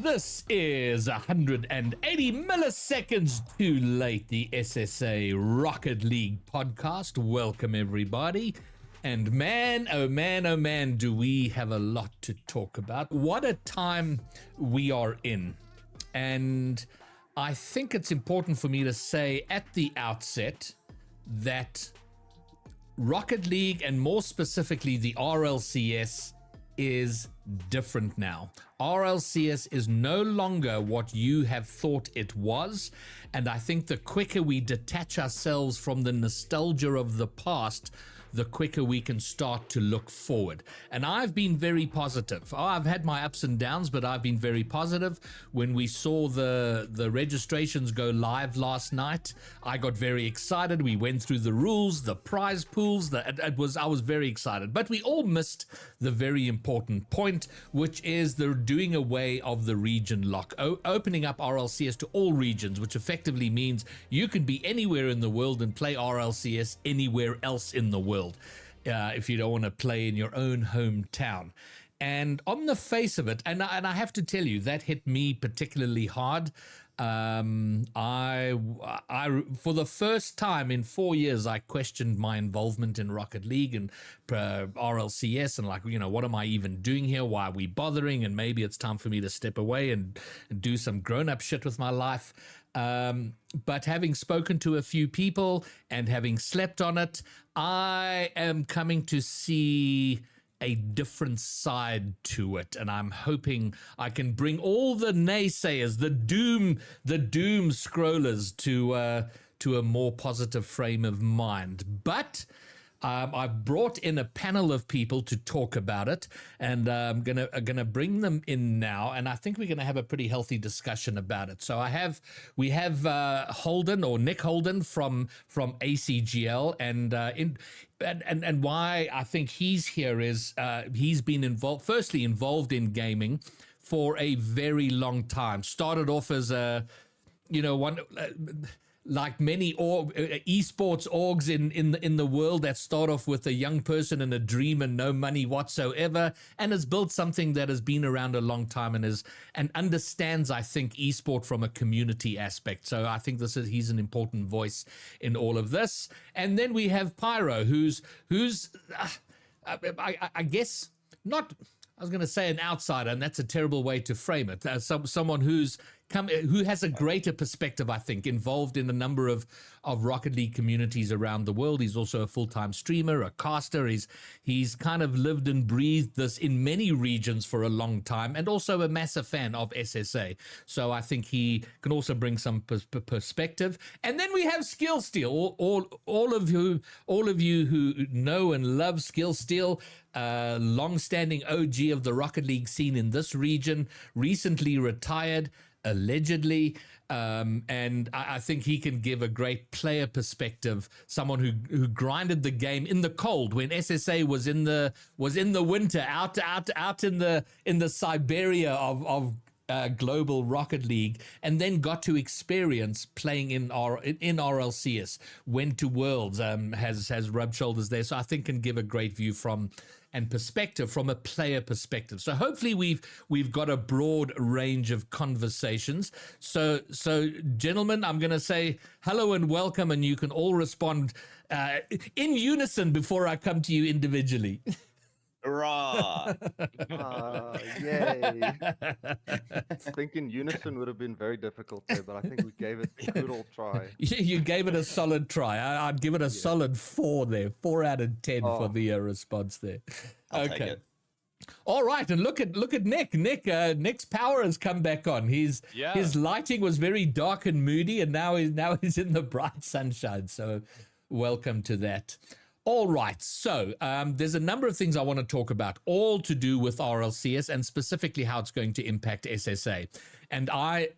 This is 180 milliseconds too late, the SSA Rocket League podcast. Welcome, everybody. And man, oh man, oh man, do we have a lot to talk about. What a time we are in. And I think it's important for me to say at the outset that Rocket League, and more specifically the RLCS, is different now. RLCS is no longer what you have thought it was, and I think the quicker we detach ourselves from the nostalgia of the past, the quicker we can start to look forward. And I've been very positive. I've had my ups and downs, but I've been very positive. When we saw the registrations go live last night, I got very excited. We went through the rules, the prize pools. I was very excited. But we all missed the very important point, which is the doing away of the region lock, opening up RLCS to all regions, which effectively means you can be anywhere in the world and play RLCS anywhere else in the world. If you don't want to play in your own hometown. And on the face of it, and I have to tell you, that hit me particularly hard. I for the first time in 4 years, I questioned my involvement in Rocket League and RLCS, and what am I even doing here? Why are we bothering? And maybe it's time for me to step away and do some grown-up shit with my life. But having spoken to a few people and having slept on it, I am coming to see a different side to it, and I'm hoping I can bring all the naysayers, the doom scrollers to a more positive frame of mind. But I've brought in a panel of people to talk about it, and I'm gonna bring them in now, and I think we're gonna have a pretty healthy discussion about it. So we have Holden, or Nick Holden from ACGL, and why I think he's here is he's been involved in gaming for a very long time. Started off as like many esports orgs in the world that start off with a young person and a dream and no money whatsoever, and has built something that has been around a long time and understands, I think, esport from a community aspect. So I think he's an important voice in all of this. And then we have Pyro, who's I guess not. I was going to say an outsider, and that's a terrible way to frame it. Someone who has a greater perspective, I think, involved in a number of Rocket League communities around the world. He's also a full-time streamer, a caster. He's kind of lived and breathed this in many regions for a long time, and also a massive fan of SSA. So I think he can also bring some perspective. And then we have Skill Steal. All of you who know and love Skill Steal, long-standing OG of the Rocket League scene in this region, recently retired, allegedly, and I think he can give a great player perspective. Someone who grinded the game in the cold when SSA was in the winter, out in the Siberia of global Rocket League, and then got to experience playing in RLCS, went to Worlds, has rubbed shoulders there. So I think can give a great view and perspective from a player perspective. So hopefully we've got a broad range of conversations. So gentlemen, I'm going to say hello and welcome, and you can all respond in unison before I come to you individually. Hurrah! Yay! I think in unison would have been very difficult there, but I think we gave it a good old try. You gave it a solid try. I'd give it a solid 4 there. 4 out of 10 for the response there. I'll take it. All right, and look at Nick. Nick's power has come back on. His lighting was very dark and moody, and now he's in the bright sunshine. So welcome to that. All right, so there's a number of things I want to talk about, all to do with RLCS and specifically how it's going to impact SSA. And I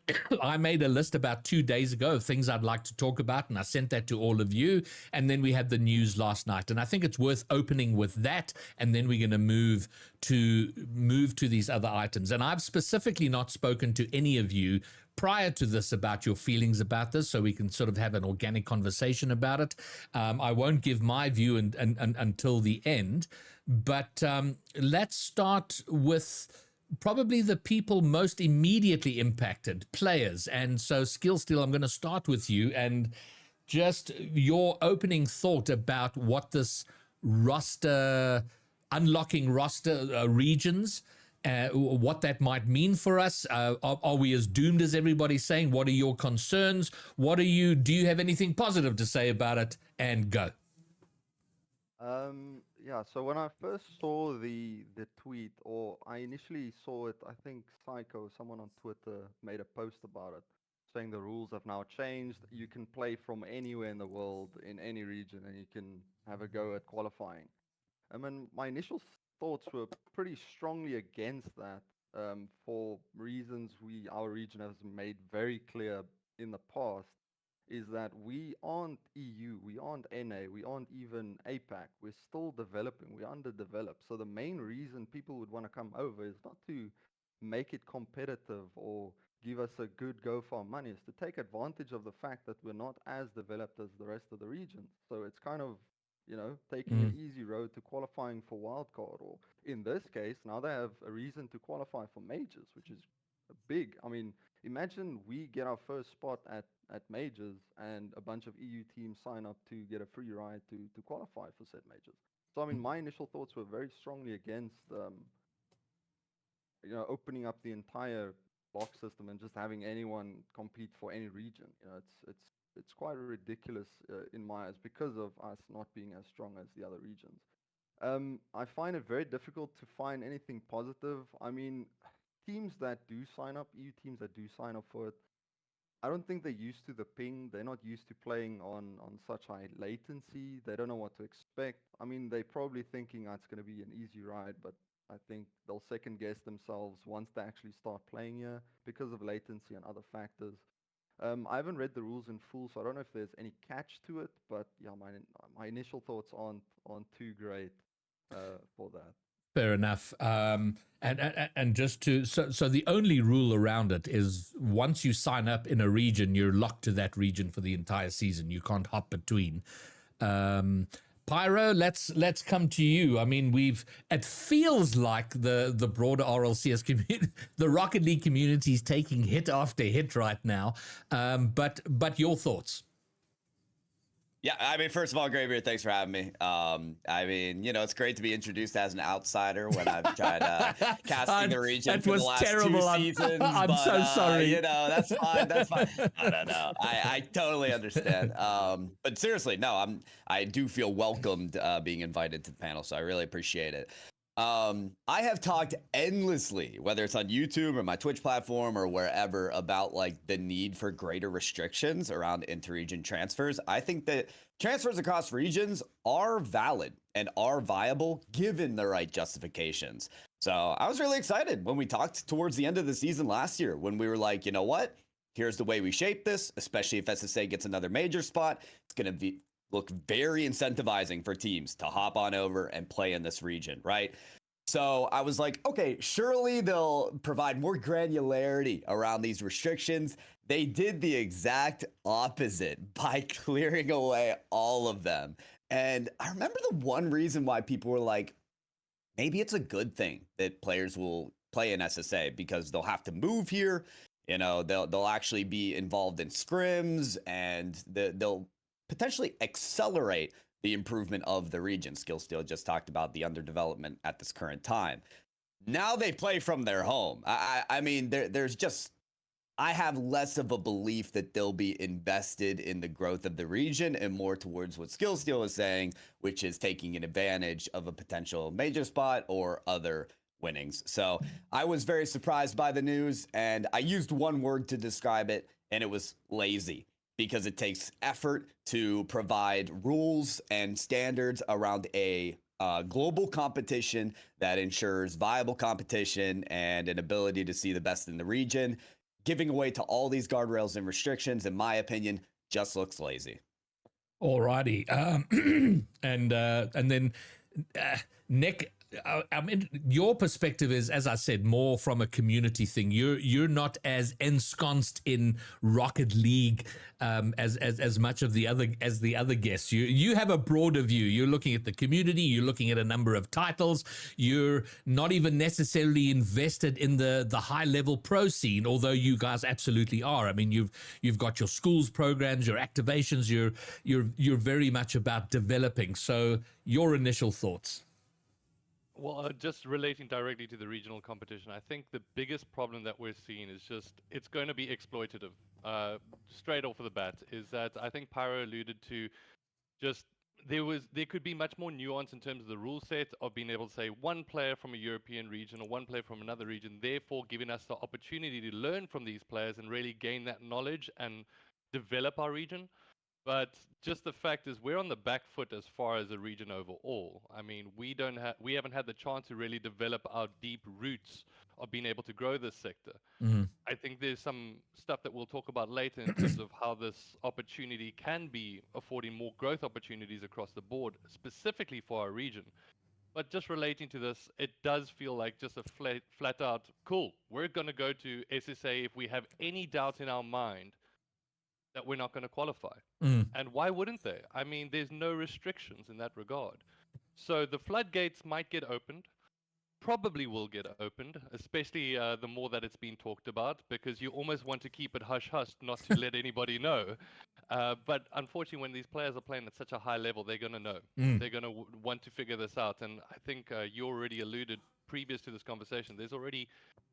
made a list about 2 days ago of things I'd like to talk about, and I sent that to all of you. And then we had the news last night, and I think it's worth opening with that, and then we're going to move to these other items. And I've specifically not spoken to any of you prior to this about your feelings about this, so we can sort of have an organic conversation about it. I won't give my view until the end, but let's start with probably the people most immediately impacted, players. And so, Skill Steel, I'm going to start with you and just your opening thought about what this roster, unlocking roster regions, what that might mean for us. Are we as doomed as everybody's saying? What are your concerns? Do you have anything positive to say about it? And go. Yeah, so when I first saw the tweet, or I initially saw it, I think Psycho, someone on Twitter, made a post about it, saying the rules have now changed. You can play from anywhere in the world, in any region, and you can have a go at qualifying. I mean, my initial thoughts were pretty strongly against that, for reasons our region has made very clear in the past, is that we aren't EU, we aren't NA, we aren't even APAC. We're still developing, we're underdeveloped. So the main reason people would want to come over is not to make it competitive or give us a good go for our money, is to take advantage of the fact that we're not as developed as the rest of the region. So it's kind of, taking an easy road to qualifying for wildcard, or in this case, now they have a reason to qualify for majors, which is big. I mean, imagine we get our first spot at majors and a bunch of EU teams sign up to get a free ride to qualify for said majors. So, I mean, my initial thoughts were very strongly against, opening up the entire block system and just having anyone compete for any region. It's quite ridiculous in my eyes because of us not being as strong as the other regions. I find it very difficult to find anything positive. I mean, teams that do sign up, EU teams that do sign up for it, I don't think they're used to the ping. They're not used to playing on such high latency. They don't know what to expect. I mean, they're probably thinking it's going to be an easy ride, but I think they'll second guess themselves once they actually start playing here because of latency and other factors. I haven't read the rules in full, so I don't know if there's any catch to it. But yeah, my initial thoughts aren't too great for that. Fair enough. And just so the only rule around it is once you sign up in a region, you're locked to that region for the entire season. You can't hop between. Pyro, let's come to you. I mean, it feels like the broader RLCS community, the Rocket League community is taking hit after hit right now. But your thoughts? Yeah, I mean, first of all, Graybeard, thanks for having me. I mean, it's great to be introduced as an outsider when I've tried casting the region for the last terrible. 2 seasons. I'm so sorry. That's fine. That's fine. I don't know. I totally understand. But seriously, no, I do feel welcomed being invited to the panel, so I really appreciate it. I have talked endlessly, whether it's on YouTube or my Twitch platform or wherever, about like the need for greater restrictions around inter-region transfers. I think that transfers across regions are valid and are viable given the right justifications. So I was really excited when we talked towards the end of the season last year, when we were like, you know what? Here's the way we shape this, especially if SSA gets another major spot. It's going to look very incentivizing for teams to hop on over and play in this region, right? So I was like, okay, surely they'll provide more granularity around these restrictions. They did the exact opposite by clearing away all of them. And I remember the one reason why people were like, maybe it's a good thing that players will play in SSA because they'll have to move here. They'll actually be involved in scrims and they'll potentially accelerate the improvement of the region. Skill Steel just talked about the underdevelopment at this current time. Now they play from their home. I mean, I have less of a belief that they'll be invested in the growth of the region and more towards what Skill Steel is saying, which is taking an advantage of a potential major spot or other winnings. So I was very surprised by the news, and I used one word to describe it, and it was lazy. Because it takes effort to provide rules and standards around a global competition that ensures viable competition and an ability to see the best in the region. Giving away to all these guardrails and restrictions, in my opinion, just looks lazy. Alrighty. And then Nick, I mean, your perspective is, as I said, more from a community thing. You're not as ensconced in Rocket League as much of the other guests. You have a broader view. You're looking at the community. You're looking at a number of titles. You're not even necessarily invested in the high level pro scene, although you guys absolutely are. I mean, you've got your schools programs, your activations. You're very much about developing. So, your initial thoughts. Well, just relating directly to the regional competition, I think the biggest problem that we're seeing is just it's going to be exploitative. Straight off of the bat, is that I think Pyro alluded to just there could be much more nuance in terms of the rule set of being able to say one player from a European region or one player from another region, therefore giving us the opportunity to learn from these players and really gain that knowledge and develop our region. But just the fact is, we're on the back foot as far as a region overall. I mean, we haven't had the chance to really develop our deep roots of being able to grow this sector. Mm-hmm. I think there's some stuff that we'll talk about later in terms of how this opportunity can be affording more growth opportunities across the board, specifically for our region. But just relating to this, it does feel like just a flat out, cool, we're going to go to SSA if we have any doubt in our mind that we're not going to qualify. Mm. And why wouldn't they? I mean, there's no restrictions in that regard. So the floodgates might get opened, probably will get opened, especially the more that it's been talked about, because you almost want to keep it hush-hush, not to let anybody know. But unfortunately, when these players are playing at such a high level, they're going to know. Mm. They're going to want to figure this out. And I think you already alluded previous to this conversation, there's already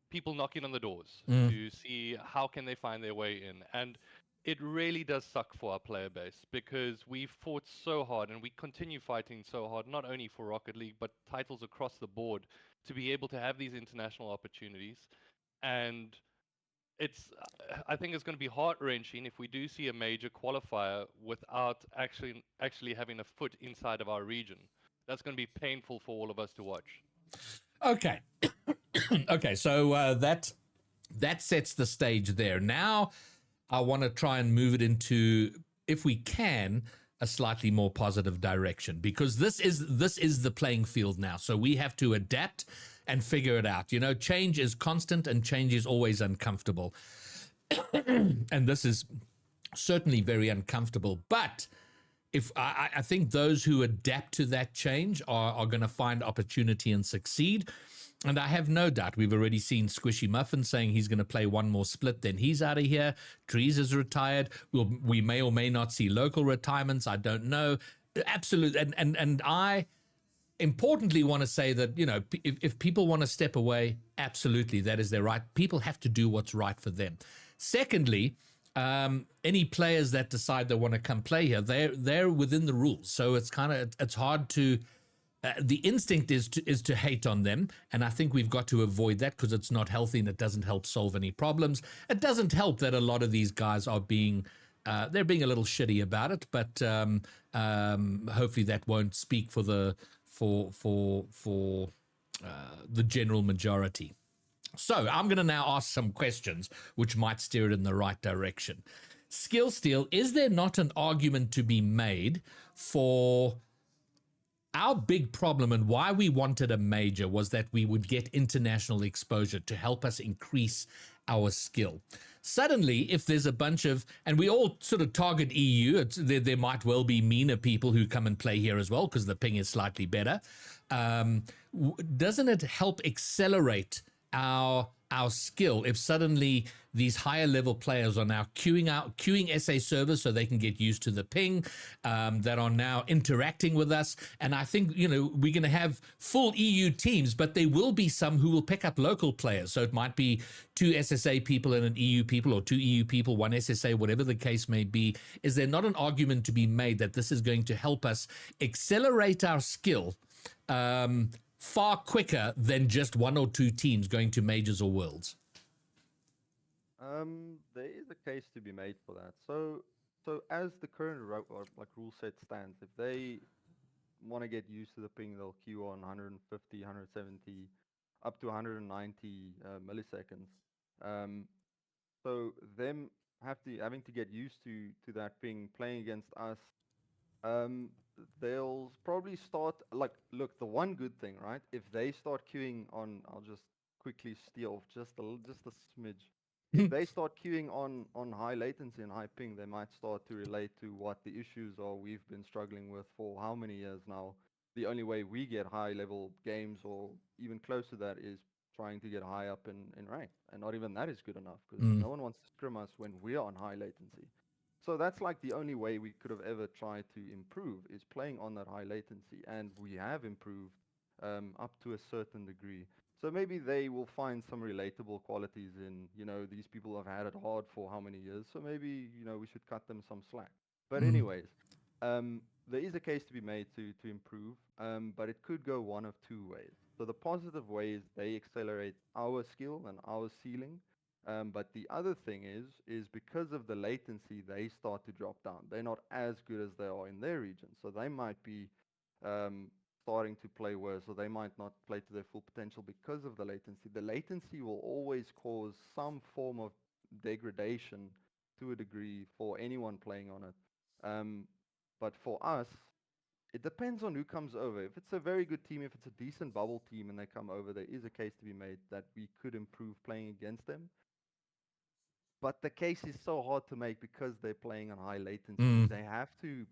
people knocking on the doors to see how can they find their way in. And it really does suck for our player base, because we fought so hard and we continue fighting so hard, not only for Rocket League, but titles across the board, to be able to have these international opportunities. And I think it's going to be heart-wrenching if we do see a major qualifier without actually having a foot inside of our region. That's going to be painful for all of us to watch. Okay. Okay, so that sets the stage there. Now I want to try and move it into, if we can, a slightly more positive direction, because this is the playing field now. So we have to adapt and figure it out. You know, change is constant and change is always uncomfortable. And this is certainly very uncomfortable. But if I think those who adapt to that change are going to find opportunity and succeed. And I have no doubt we've already seen Squishy Muffin saying he's going to play one more split, then he's out of here. Trees is retired. We may or may not see local retirements. I don't know. Absolutely. And I importantly want to say that, you know, if people want to step away, absolutely, that is their right. People have to do what's right for them. Secondly, any players that decide they want to come play here, they're within the rules. So it's hard to. The instinct is to hate on them, and I think we've got to avoid that, because it's not healthy and it doesn't help solve any problems. It doesn't help that a lot of these guys are they're being a little shitty about it, but hopefully that won't speak for the general majority. So I'm going to now ask some questions which might steer it in the right direction. Skill Steal, is there not an argument to be made for our big problem, and why we wanted a major, was that we would get international exposure to help us increase our skill. Suddenly, if there's a bunch of, and we all sort of target EU, there might well be meaner people who come and play here as well, because the ping is slightly better. Doesn't it help accelerate our skill if suddenly these higher level players are now queuing SA servers so they can get used to the ping, that are now interacting with us? And I think, you know, we're going to have full EU teams, but there will be some who will pick up local players. So it might be 2 SSA people and an EU people, or 2 EU people, 1 SSA, whatever the case may be. Is there not an argument to be made that this is going to help us accelerate our skill far quicker than just 1 or 2 teams going to majors or worlds? There is a case to be made for that. So as the current rule set stands, if they want to get used to the ping, they'll queue on 150, 170, up to 190 milliseconds. So them having to get used to that ping, playing against us, they'll probably start like look, the one good thing, right? If they start queuing on, I'll just quickly steal just a smidge. If they start queuing on high latency and high ping, they might start to relate to what the issues are we've been struggling with for how many years now. The only way we get high level games or even close to that is trying to get high up in rank. And not even that is good enough because Mm. no one wants to scrim us when we're on high latency. So that's like the only way we could have ever tried to improve is playing on that high latency. And we have improved up to a certain degree. So maybe they will find some relatable qualities in, these people have had it hard for how many years. So maybe, we should cut them some slack. But Mm. anyways, there is a case to be made to improve, but it could go one of two ways. So the positive way is they accelerate our skill and our ceiling. But the other thing is because of the latency, they start to drop down. They're not as good as they are in their region. So they might be starting to play worse, or they might not play to their full potential because of the latency. The latency will always cause some form of degradation to a degree for anyone playing on it. But for us, it depends on who comes over. If it's a very good team, if it's a decent bubble team and they come over, there is a case to be made that we could improve playing against them. But the case is so hard to make because they're playing on high latency. Mm. They have to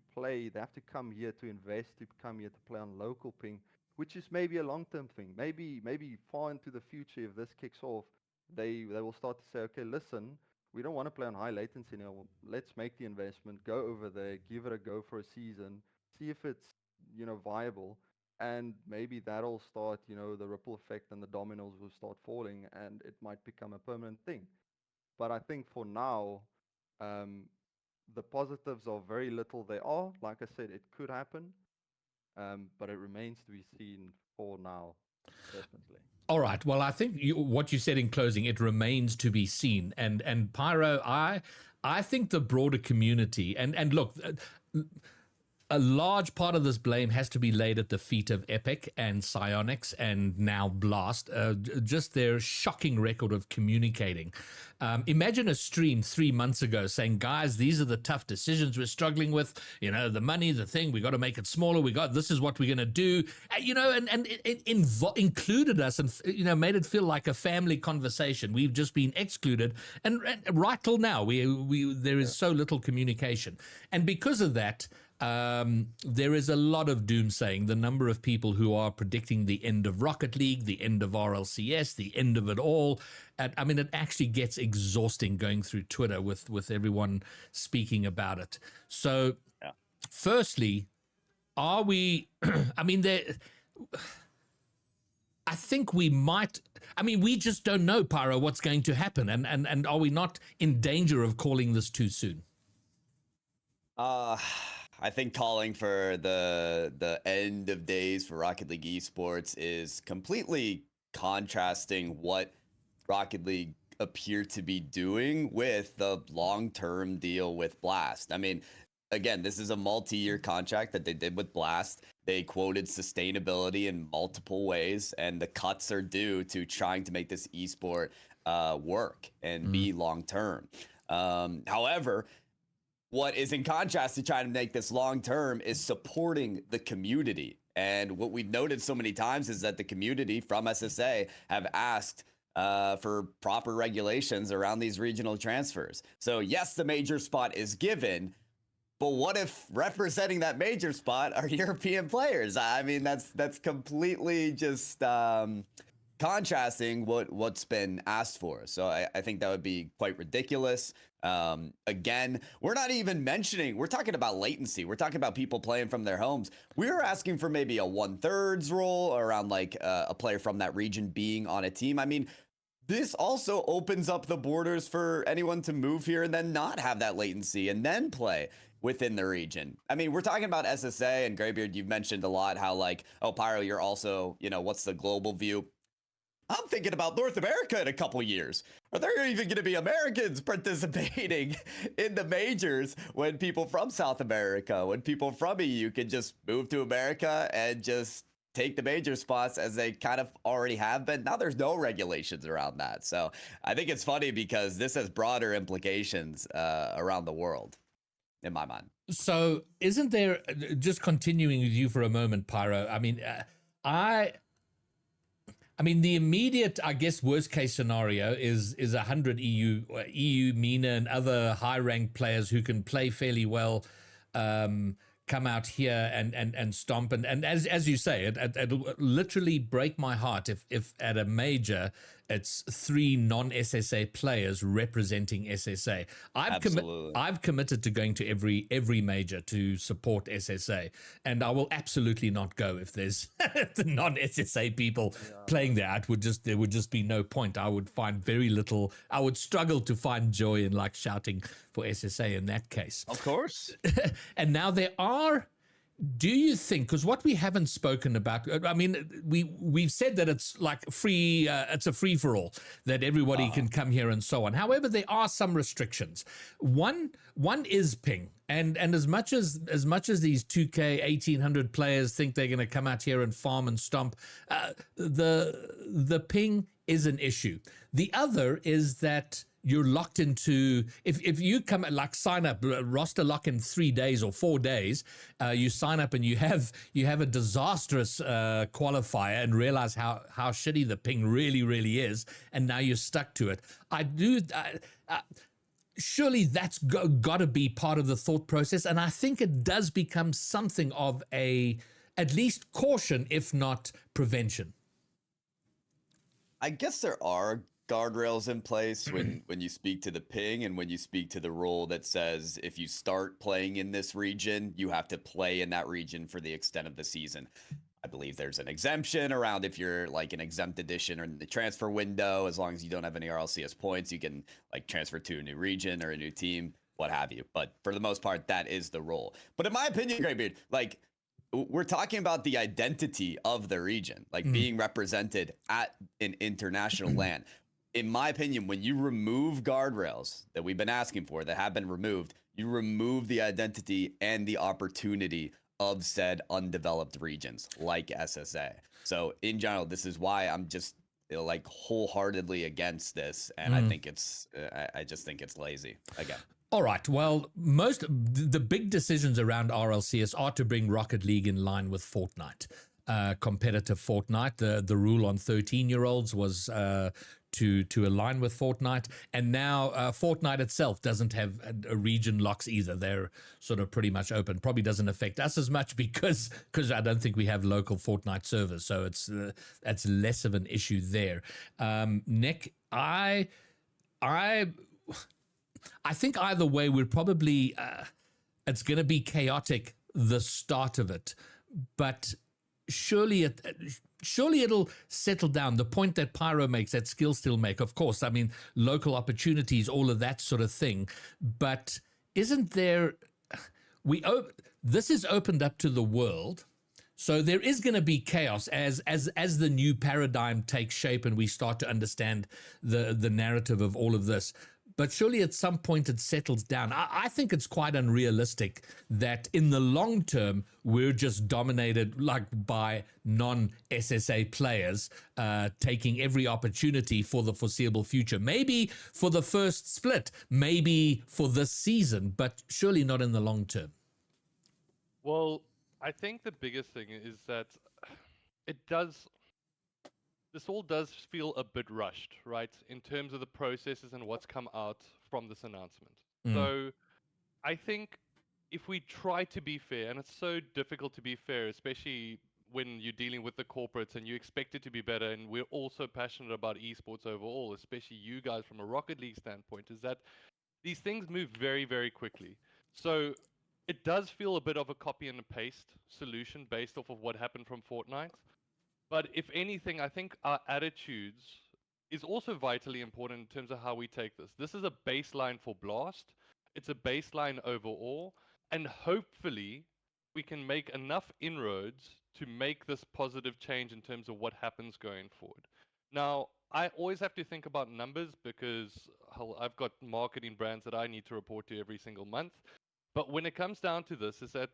come here to invest, to come here to play on local ping, which is maybe a long-term thing. Maybe far into the future, if this kicks off, they will start to say, okay, listen, we don't want to play on high latency now. Let's make the investment, go over there, give it a go for a season, see if it's, viable. And maybe that'll start, the ripple effect and the dominoes will start falling and it might become a permanent thing. But I think for now, um, the positives are very little. They are, like I said, it could happen, but it remains to be seen for now, definitely. All right. Well, I think what you said in closing, it remains to be seen. And Pyro, I think the broader community and look, a large part of this blame has to be laid at the feet of Epic and Psyonix and now Blast, just their shocking record of communicating. Imagine a stream 3 months ago saying, guys, these are the tough decisions we're struggling with. The money, the thing, we got to make it smaller. This is what we're going to do, and it included us and, made it feel like a family conversation. We've just been excluded. And right till now, there is so little communication. And because of that, there is a lot of doomsaying. The number of people who are predicting the end of Rocket League, the end of RLCS, the end of it all. And it actually gets exhausting going through Twitter with everyone speaking about it. So, yeah. Firstly, are we? I think we might. We just don't know, Pyro, what's going to happen, and are we not in danger of calling this too soon? I think calling for the end of days for Rocket League esports is completely contrasting what Rocket League appear to be doing with the long-term deal with Blast. Again, this is a multi-year contract that they did with Blast. They quoted sustainability in multiple ways, and the cuts are due to trying to make this esport work and be long-term. However, what is in contrast to trying to make this long-term is supporting the community. And what we've noted so many times is that the community from SSA have asked for proper regulations around these regional transfers. So yes, the major spot is given, but what if representing that major spot are European players? That's completely just contrasting what's been asked for. So I think that would be quite ridiculous. Again, we're not even mentioning, we're talking about latency. We're talking about people playing from their homes. We're asking for maybe a 1/3 rule around like a player from that region being on a team. This also opens up the borders for anyone to move here and then not have that latency and then play within the region. We're talking about SSA and Greybeard. You've mentioned a lot how like, oh, Pyro, you're also, what's the global view? I'm thinking about North America in a couple years. Are there even going to be Americans participating in the majors when people from South America, when people from EU can just move to America and just take the major spots as they kind of already have been? Now there's no regulations around that. So I think it's funny because this has broader implications around the world, in my mind. So, isn't there, just continuing with you for a moment, Pyro? I mean, the immediate, I guess, worst case scenario is 100 EU, Mina, and other high ranked players who can play fairly well, come out here and stomp. And as you say, it'll literally break my heart if at a major it's 3 non-SSA players representing SSA. Absolutely. I've committed to going to every major to support SSA, and I will absolutely not go if there's the non-SSA people playing there. There would just be no point. I would find very little. I would struggle to find joy in like shouting for SSA in that case. Of course. And now there are. Do you think, because what we haven't spoken about, I mean, we've said that it's like free, it's a free for all, that everybody can come here and so on. However, there are some restrictions. One is ping, and as much as these 2K 1800 players think they're going to come out here and farm and stomp, the ping is an issue. The other is that you're locked into, if you come like sign up, roster lock in 3 days or 4 days, you sign up and you have a disastrous qualifier and realize how shitty the ping really is, and now you're stuck to it. Surely that's got to be part of the thought process, and I think it does become something of at least caution, if not prevention. I guess there are guardrails in place when you speak to the ping and when you speak to the rule that says if you start playing in this region, you have to play in that region for the extent of the season. I believe there's an exemption around if you're like an exempt edition or in the transfer window, as long as you don't have any RLCS points, you can like transfer to a new region or a new team, what have you. But for the most part, that is the rule. But in my opinion, Greybeard, like we're talking about the identity of the region, like being represented at an international LAN. In my opinion, when you remove guardrails that we've been asking for that have been removed, you remove the identity and the opportunity of said undeveloped regions like SSA. So in general, this is why I'm just like wholeheartedly against this. And I think I just think it's lazy again. All right. Well, the big decisions around RLCS are to bring Rocket League in line with Fortnite, competitive Fortnite. The rule on 13-year-olds was to align with Fortnite, and now Fortnite itself doesn't have a region locks either. They're sort of pretty much open. Probably doesn't affect us as much because I don't think we have local Fortnite servers, so that's less of an issue there. Nick, I think either way, we're probably it's going to be chaotic, the start of it, but surely it'll settle down. The point that Pyro makes, that Skill still make, of course, I mean, local opportunities, all of that sort of thing. But isn't there, this is opened up to the world. So there is going to be chaos as the new paradigm takes shape and we start to understand the narrative of all of this. But surely at some point it settles down. I think it's quite unrealistic that in the long term, we're just dominated like by non-SSA players taking every opportunity for the foreseeable future. Maybe for the first split, maybe for this season, but surely not in the long term. Well, I think the biggest thing is that this all does feel a bit rushed, right? In terms of the processes and what's come out from this announcement. So I think if we try to be fair, and it's so difficult to be fair, especially when you're dealing with the corporates and you expect it to be better, and we're also passionate about esports overall, especially you guys from a Rocket League standpoint, is that these things move very, very quickly. So it does feel a bit of a copy and paste solution based off of what happened from Fortnite. But if anything, I think our attitudes is also vitally important in terms of how we take this. This is a baseline for Blast. It's a baseline overall. And hopefully, we can make enough inroads to make this positive change in terms of what happens going forward. Now, I always have to think about numbers because I've got marketing brands that I need to report to every single month. But when it comes down to this, is that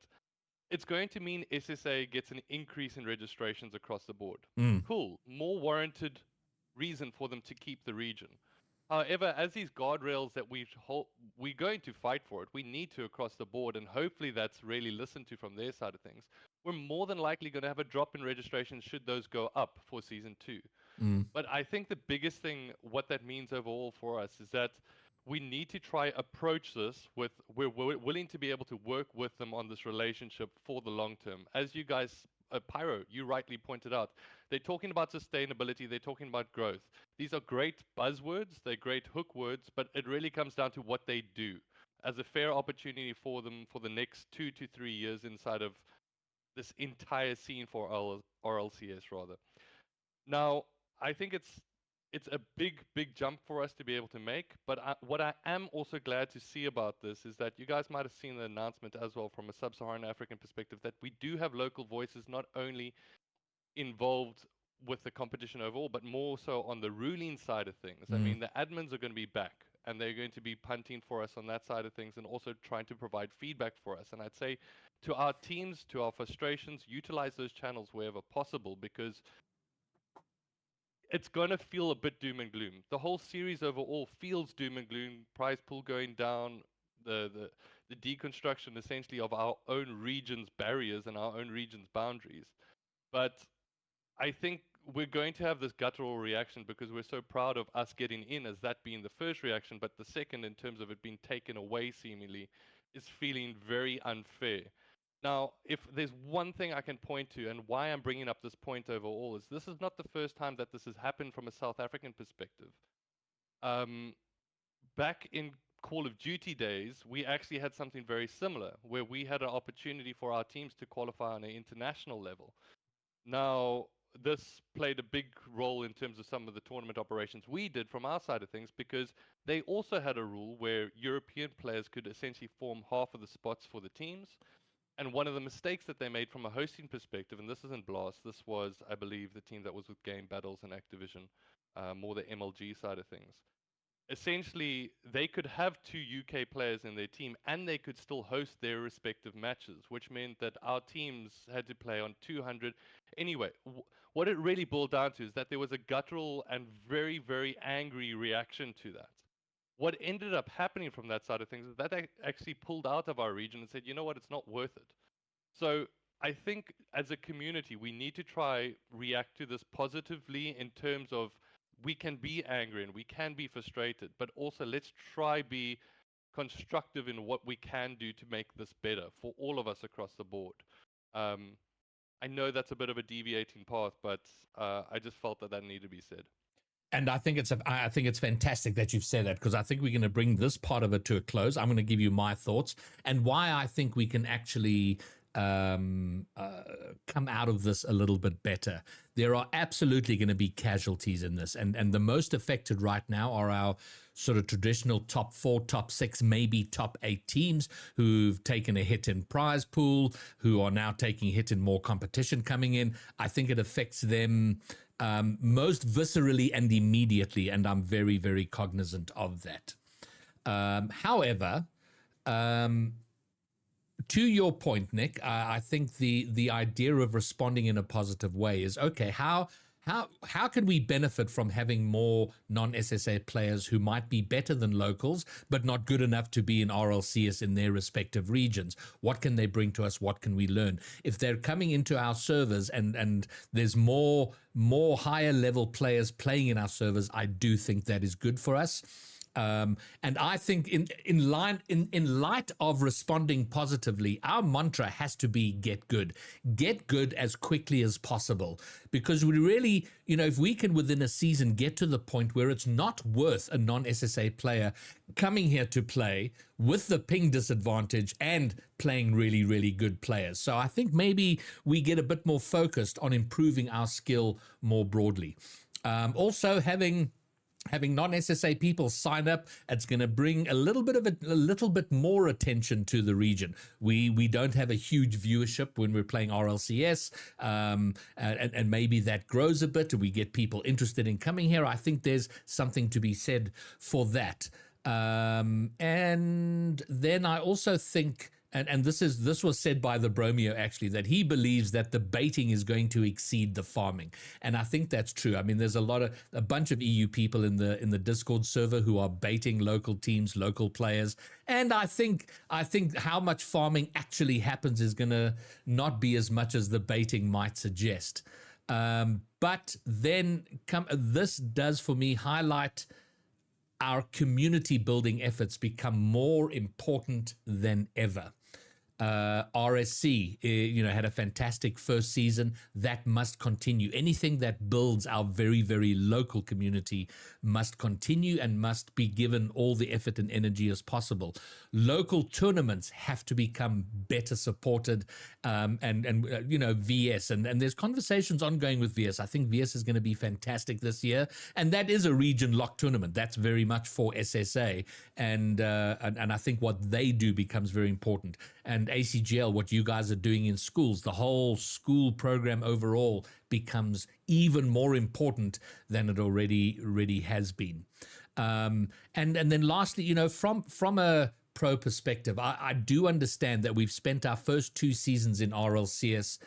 it's going to mean SSA gets an increase in registrations across the board. Cool. More warranted reason for them to keep the region. However, as these guardrails that we're going to fight for it. We need to across the board, and hopefully that's really listened to from their side of things. We're more than likely going to have a drop in registrations should those go up for season 2. But I think the biggest thing, what that means overall for us, is that we need to try approach this with we're willing to be able to work with them on this relationship for the long term. As you guys, Pyro, you rightly pointed out, they're talking about sustainability, they're talking about growth. These are great buzzwords, they're great hook words, but it really comes down to what they do as a fair opportunity for them for the next 2 to 3 years inside of this entire scene for RLCS rather. Now, I think it's a big jump for us to be able to make, but what I am also glad to see about this is that you guys might have seen the announcement as well from a sub-Saharan African perspective that we do have local voices not only involved with the competition overall, but more so on the ruling side of things. I mean, the admins are going to be back and they're going to be punting for us on that side of things and also trying to provide feedback for us. And I'd say to our teams, to our frustrations, utilize those channels wherever possible, because it's going to feel a bit doom and gloom. The whole series overall feels doom and gloom, prize pool going down, the deconstruction essentially of our own region's barriers and our own region's boundaries. But I think we're going to have this guttural reaction because we're so proud of us getting in as that being the first reaction, but the second, in terms of it being taken away seemingly, is feeling very unfair. Now, if there's one thing I can point to, and why I'm bringing up this point overall, is this is not the first time that this has happened from a South African perspective. Back in Call of Duty days, we actually had something very similar, where we had an opportunity for our teams to qualify on an international level. Now, this played a big role in terms of some of the tournament operations we did from our side of things, because they also had a rule where European players could essentially form half of the spots for the teams. And one of the mistakes that they made from a hosting perspective, and this isn't Blast, this was, I believe, the team that was with Game Battles and Activision, more the MLG side of things. Essentially, they could have 2 UK players in their team and they could still host their respective matches, which meant that our teams had to play on 200. Anyway, what it really boiled down to is that there was a guttural and very, very angry reaction to that. What ended up happening from that side of things is that they actually pulled out of our region and said, you know what, it's not worth it. So I think as a community, we need to try react to this positively in terms of we can be angry and we can be frustrated, but also let's try be constructive in what we can do to make this better for all of us across the board. I know that's a bit of a deviating path, but I just felt that needed to be said. And I think it's fantastic that you've said that, because I think we're going to bring this part of it to a close. I'm going to give you my thoughts and why I think we can actually come out of this a little bit better. There are absolutely going to be casualties in this, and the most affected right now are our sort of traditional top 4, top 6, maybe top 8 teams who've taken a hit in prize pool, who are now taking a hit in more competition coming in. I think it affects them most viscerally and immediately, and I'm very, very cognizant of that. However, to your point, Nick, I think the idea of responding in a positive way is, okay, how can we benefit from having more non-SSA players who might be better than locals, but not good enough to be in RLCS in their respective regions? What can they bring to us? What can we learn? If they're coming into our servers and there's more higher level players playing in our servers, I do think that is good for us. And I think in light of responding positively, our mantra has to be get good as quickly as possible, because we really, if we can within a season get to the point where it's not worth a non-SSA player coming here to play with the ping disadvantage and playing really, really good players. So I think maybe we get a bit more focused on improving our skill more broadly. Also having non-SSA people sign up, it's going to bring a little bit more attention to the region. We don't have a huge viewership when we're playing RLCS, and maybe that grows a bit and we get people interested in coming here. I think there's something to be said for that. And then I also think, and this was said by the Bromeo actually, that he believes that the baiting is going to exceed the farming, and I think that's true. I mean, there's a bunch of EU people in the Discord server who are baiting local teams, local players, and I think how much farming actually happens is going to not be as much as the baiting might suggest. But then this does for me highlight our community building efforts become more important than ever. RSC, had a fantastic first season. That must continue. Anything that builds our very, very local community must continue and must be given all the effort and energy as possible. Local tournaments have to become better supported, VS, and there's conversations ongoing with VS. I think VS is going to be fantastic this year, and that is a region locked tournament. That's very much for SSA, and I think what they do becomes very important. And ACGL, what you guys are doing in schools, the whole school program overall becomes even more important than it already has been. And then lastly, from a pro perspective, I do understand that we've spent our first 2 seasons in RLCS.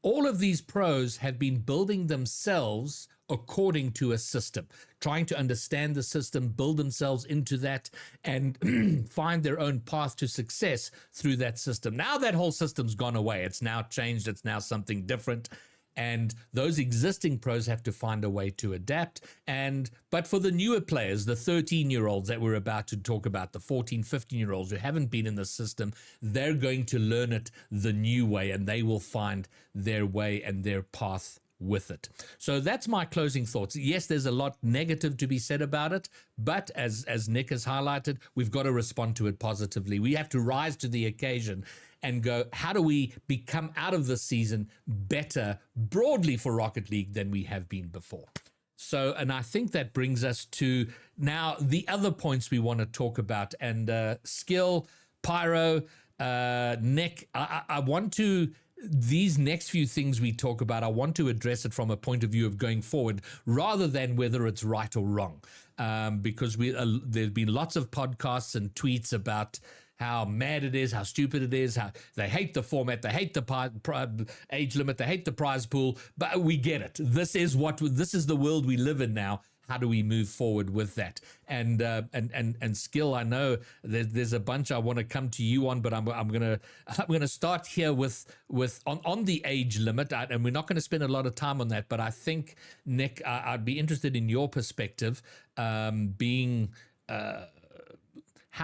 All of these pros have been building themselves according to a system, trying to understand the system, build themselves into that, and find their own path to success through that system. Now that whole system's gone away. It's now changed. It's now something different. And those existing pros have to find a way to adapt. But for the newer players, the 13-year-olds that we're about to talk about, the 14, 15-year-olds who haven't been in the system, they're going to learn it the new way, and they will find their way and their path with it. So that's my closing thoughts. Yes, there's a lot negative to be said about it, but as Nick has highlighted, we've got to respond to it positively. We have to rise to the occasion and go, how do we become out of this season better broadly for Rocket League than we have been before? So, and I think that brings us to now the other points we want to talk about. And Skill, Pyro, Nick, I want to, these next few things we talk about, I want to address it from a point of view of going forward rather than whether it's right or wrong. Because there's been lots of podcasts and tweets about how mad it is, how stupid it is, how they hate the format, they hate the age limit, they hate the prize pool, but we get it. This is the world we live in now. How do we move forward with that? And Skill, I know there's a bunch I want to come to you on, but I'm gonna start here with on the age limit, and we're not going to spend a lot of time on that. But I think, Nick, I'd be interested in your perspective, how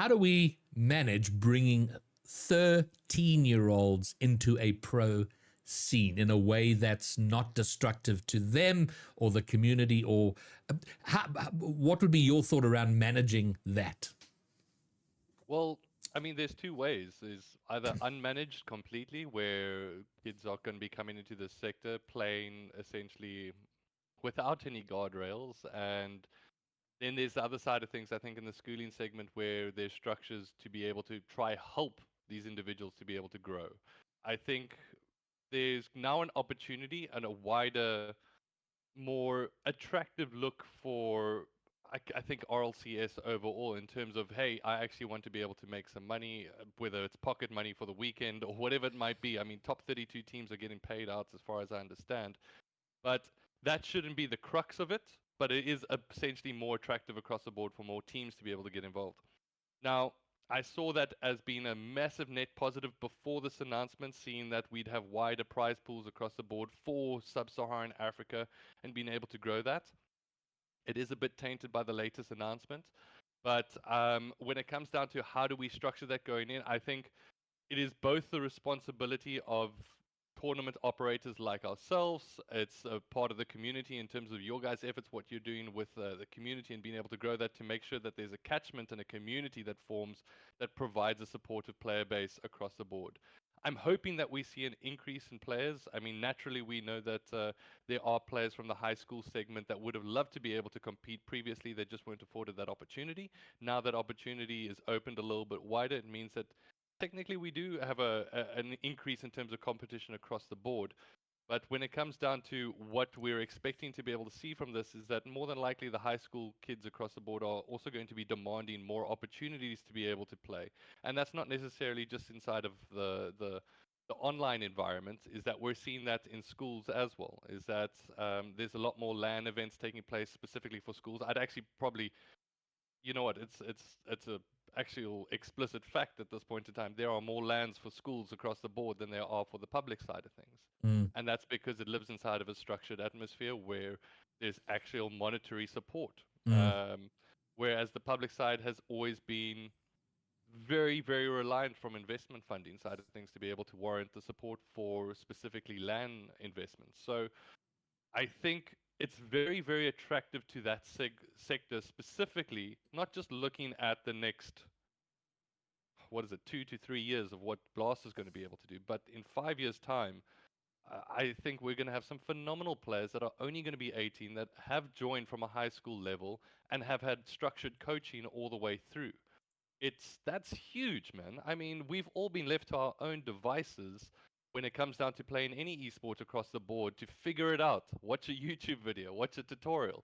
do we manage bringing 13-year-olds into a pro scene in a way that's not destructive to them or the community, or what would be your thought around managing that? Well, I mean, there's 2 ways. There's either unmanaged completely, where kids are going to be coming into this sector playing essentially without any guardrails, and then there's the other side of things, I think, in the schooling segment, where there's structures to be able to try help these individuals to be able to grow. I think there's now an opportunity and a wider, more attractive look for, I think, RLCS overall, in terms of, hey, I actually want to be able to make some money, whether it's pocket money for the weekend or whatever it might be. I mean, top 32 teams are getting paid out as far as I understand. But that shouldn't be the crux of it, but it is essentially more attractive across the board for more teams to be able to get involved. Now, I saw that as being a massive net positive before this announcement, seeing that we'd have wider prize pools across the board for sub-Saharan Africa and being able to grow that. It is a bit tainted by the latest announcement, but when it comes down to how do we structure that going in, I think it is both the responsibility of tournament operators like ourselves. It's a part of the community in terms of your guys' efforts, what you're doing with the community and being able to grow that, to make sure that there's a catchment and a community that forms that provides a supportive player base across the board. I'm hoping that we see an increase in players. I mean, naturally, we know that there are players from the high school segment that would have loved to be able to compete previously. They just weren't afforded that opportunity. Now that opportunity is opened a little bit wider, it means that technically we do have an increase in terms of competition across the board. But when it comes down to what we're expecting to be able to see from this is that more than likely the high school kids across the board are also going to be demanding more opportunities to be able to play. And that's not necessarily just inside of the online environment, is that we're seeing that in schools as well, is that there's a lot more LAN events taking place specifically for schools. I'd actually probably, you know what, it's a actual explicit fact at this point in time. There are more LANs for schools across the board than there are for the public side of things. And that's because it lives inside of a structured atmosphere where there's actual monetary support. Whereas the public side has always been very, very reliant from investment funding side of things to be able to warrant the support for specifically LAN investments. So I think it's very, very attractive to that sector specifically, not just looking at the next, 2 to 3 years of what Blast is going to be able to do, but in 5 years' time, I think we're going to have some phenomenal players that are only going to be 18 that have joined from a high school level and have had structured coaching all the way through. That's huge, man. I mean, we've all been left to our own devices when it comes down to playing any esport across the board to figure it out. Watch a YouTube video, watch a tutorial.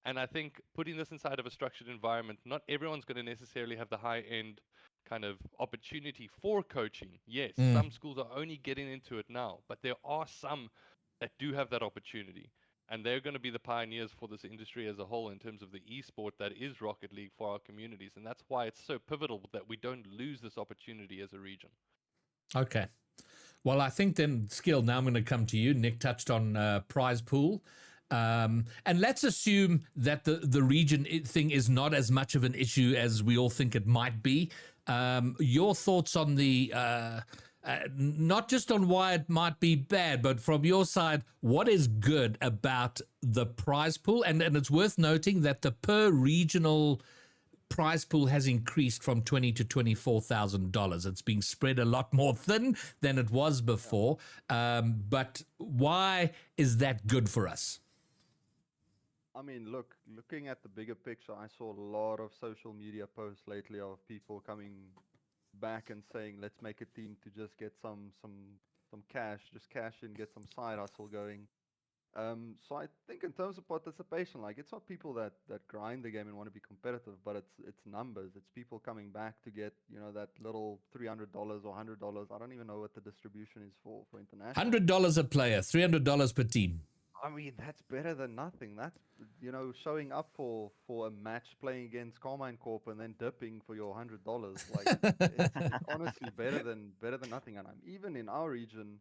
And I think putting this inside of a structured environment, not everyone's going to necessarily have the high-end kind of opportunity for coaching. Yes, some schools are only getting into it now, but there are some that do have that opportunity. And they're going to be the pioneers for this industry as a whole in terms of the esport that is Rocket League for our communities. And that's why it's so pivotal that we don't lose this opportunity as a region. Okay. Well, I think then, Skill, now I'm going to come to you. Nick touched on prize pool. And let's assume that the region thing is not as much of an issue as we all think it might be. Your thoughts on the, not just on why it might be bad, but from your side, what is good about the prize pool? And it's worth noting that the per regional prize pool has increased from $20,000 to $24,000. It's being spread a lot more thin than it was before. But why is that good for us? I mean, looking at the bigger picture, I saw a lot of social media posts lately of people coming back and saying, let's make a team to just get some cash, just cash in, get some side hustle going. So I think in terms of participation, like, it's not people that grind the game and want to be competitive, but it's numbers. It's people coming back to get, that little $300 or $100. I don't even know what the distribution is for international. $100 a player, $300 per team. I mean, that's better than nothing. That's, showing up for a match playing against Carmine Corp and then dipping for your $100. Like, it's honestly better than nothing. And even in our region,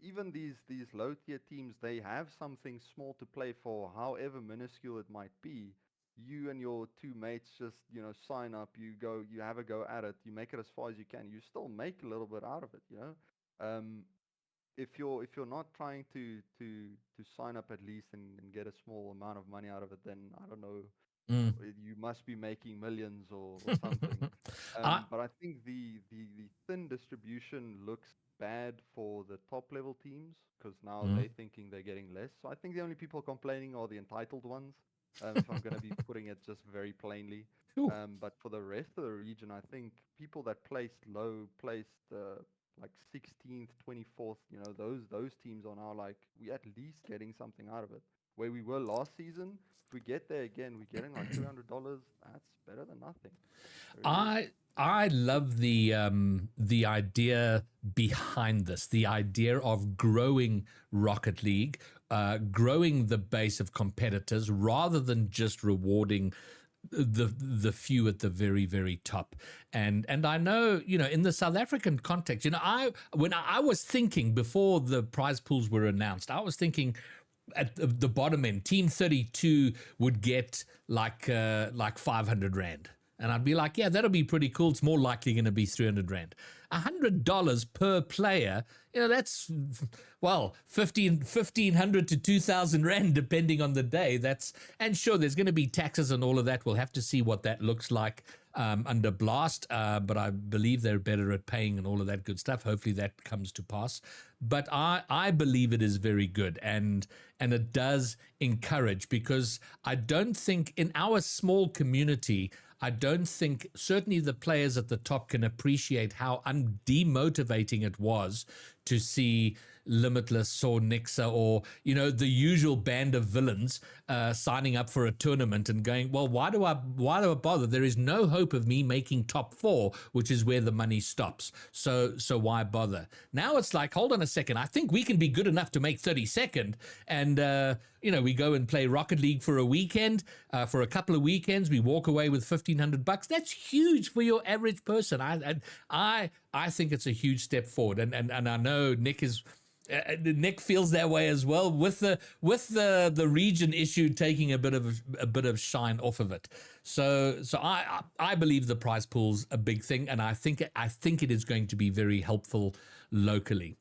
even these low tier teams, they have something small to play for, however minuscule it might be. You and your two mates just, sign up, you have a go at it, you make it as far as you can, you still make a little bit out of it, If you're not trying to sign up at least and get a small amount of money out of it, then I don't know, you must be making millions or something. But I think the thin distribution looks bad for the top level teams, because now they're thinking they're getting less. So I think the only people complaining are the entitled ones, if I'm going to be putting it just very plainly. But for the rest of the region, I think people that placed low, like 16th, 24th, those teams are now like, we at least getting something out of it. Where we were last season, if we get there again, we're getting like $200. That's better than nothing. I love the idea behind this, the idea of growing Rocket League, growing the base of competitors rather than just rewarding the few at the very, very top. And I know, in the South African context, when I was thinking before the prize pools were announced, I was thinking at the bottom end, Team 32 would get like 500 Rand. And I'd be like, yeah, that'll be pretty cool. It's more likely going to be 300 Rand. $100 per player, that's, well, 1,500 to 2,000 Rand, depending on the day. And sure, there's going to be taxes and all of that. We'll have to see what that looks like under Blast. But I believe they're better at paying and all of that good stuff. Hopefully that comes to pass. But I believe it is very good. And it does encourage, because I don't think in our small community, I don't think certainly the players at the top can appreciate how demotivating it was to see Limitless or Nixa or, you know, the usual band of villains signing up for a tournament and going, well, why do I bother? There is no hope of me making top 4, which is where the money stops. So why bother? Now it's like, hold on a second. I think we can be good enough to make 32nd. And, you know, we go and play Rocket League for a weekend, for a couple of weekends. We walk away with $1,500. That's huge for your average person. I think it's a huge step forward. And I know Nick is... Nick feels that way as well, with the region issue taking a bit of shine off of it. So I believe the prize pool's a big thing, and I think it is going to be very helpful locally.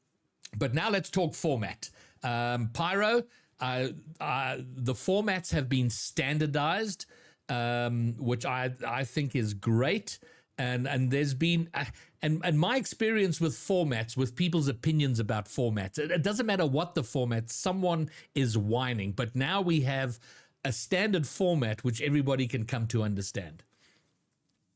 But now let's talk format. Pyro, the formats have been standardized, which I think is great. And there's been and my experience with formats, with people's opinions about formats, it doesn't matter what the format, someone is whining. But now we have a standard format which everybody can come to understand.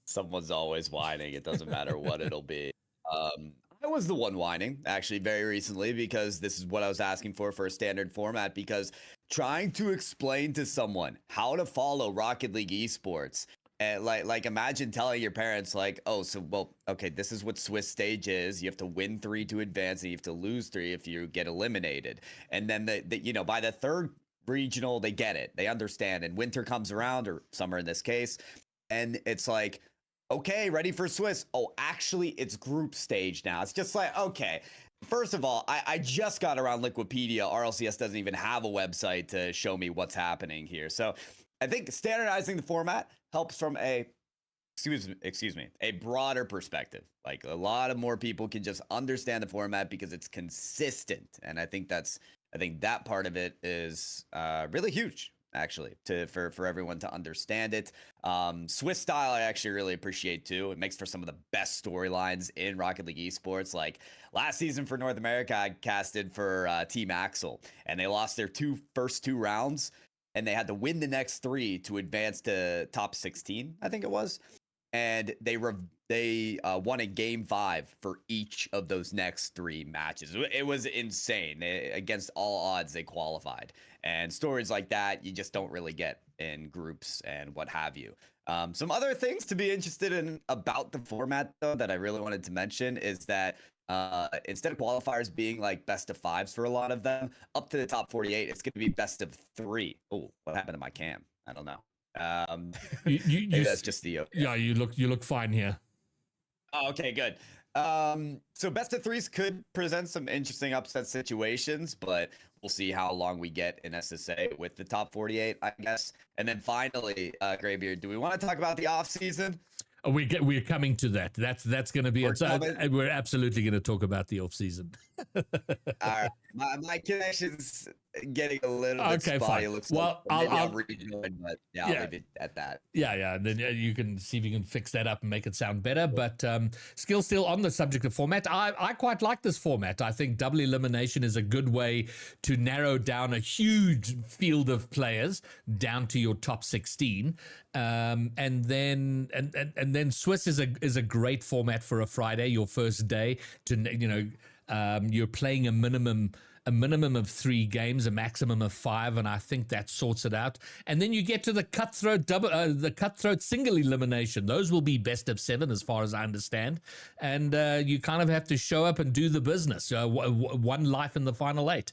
Someone's always whining. It doesn't matter what it'll be. I was the one whining actually very recently, because this is what I was asking for a standard format, because trying to explain to someone how to follow Rocket League esports, and like imagine telling your parents like, oh, so, well, okay, this is what Swiss stage is. You have to win 3 to advance, and you have to lose 3 if you get eliminated. And then you know, by the 3rd regional, they get it. They understand. And winter comes around, or summer in this case, and it's like, okay, ready for Swiss. Oh, actually, it's group stage now. It's just like, okay. First of all, I just got around Liquipedia. RLCS doesn't even have a website to show me what's happening here. So I think standardizing the format helps from a broader perspective. Like, a lot of more people can just understand the format because it's consistent. And I think that part of it is really huge, actually, for everyone to understand it. Swiss style, I actually really appreciate too. It makes for some of the best storylines in Rocket League esports. Like last season for North America, I casted for Team Axel, and they lost their first two rounds, and they had to win the next 3 to advance to top 16, I think it was. And they won a game 5 for each of those next 3 matches. It was insane. Against all odds, they qualified. And stories like that, you just don't really get in groups and what have you. Some other things to be interested in about the format, though, that I really wanted to mention is that instead of qualifiers being like best of 5s for a lot of them, up to the top 48, it's going to be best of 3. Oh, what happened to my cam? I don't know. Maybe that's just the yeah. You look fine here. Oh, okay, good. So best of 3s could present some interesting upset situations, but we'll see how long we get in SSA with the top 48, I guess. And then finally, Greybeard, do we want to talk about the off season? We're coming to that. That's going to be it. We're absolutely going to talk about the off season. All right, my connection's getting a little bit spotty. It looks well, like maybe I'll rejoin, but yeah, I'll leave it at that. Yeah, and then you can see if you can fix that up and make it sound better. But still on the subject of format, I quite like this format. I think double elimination is a good way to narrow down a huge field of players down to your top 16. And then Swiss is a great format for a Friday, your first day. You're playing a minimum of 3 games, a maximum of 5, and I think that sorts it out. And then you get to the cutthroat single elimination. Those will be best of 7, as far as I understand. And you kind of have to show up and do the business. One life in the final 8.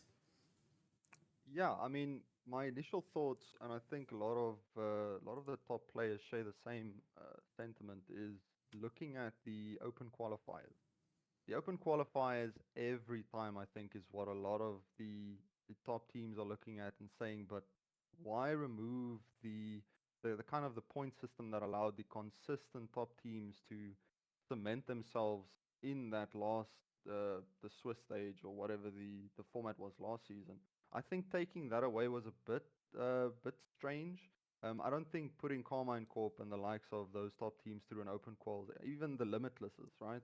Yeah, I mean, my initial thoughts, and I think a lot of the top players share the same sentiment, is looking at the open qualifiers. The open qualifiers every time, I think, is what a lot of the top teams are looking at and saying, but why remove the kind of the point system that allowed the consistent top teams to cement themselves in that last the Swiss stage, or whatever the format was last season? I think taking that away was a bit strange. I don't think putting Carmine Corp and the likes of those top teams through an open qual, even the Limitlesses, right?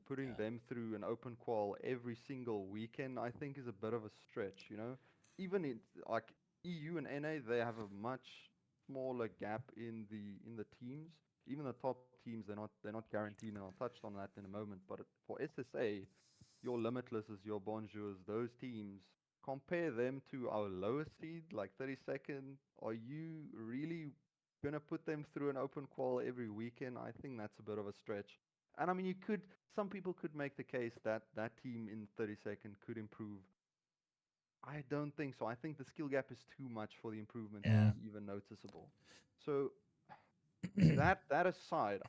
Putting them through an open qual every single weekend, I think, is a bit of a stretch. You know, even in like EU and NA, they have a much smaller gap in the teams. Even the top teams, they're not guaranteed, and I'll touch on that in a moment. But for SSA, your Limitlesses, your Bonjours, those teams, compare them to our lowest seed, like 32nd. Are you really gonna put them through an open qual every weekend? I think that's a bit of a stretch. And I mean, some people could make the case that that team in 32nd could improve. I don't think so. I think the skill gap is too much for the improvement to Yeah. be even noticeable. So that aside,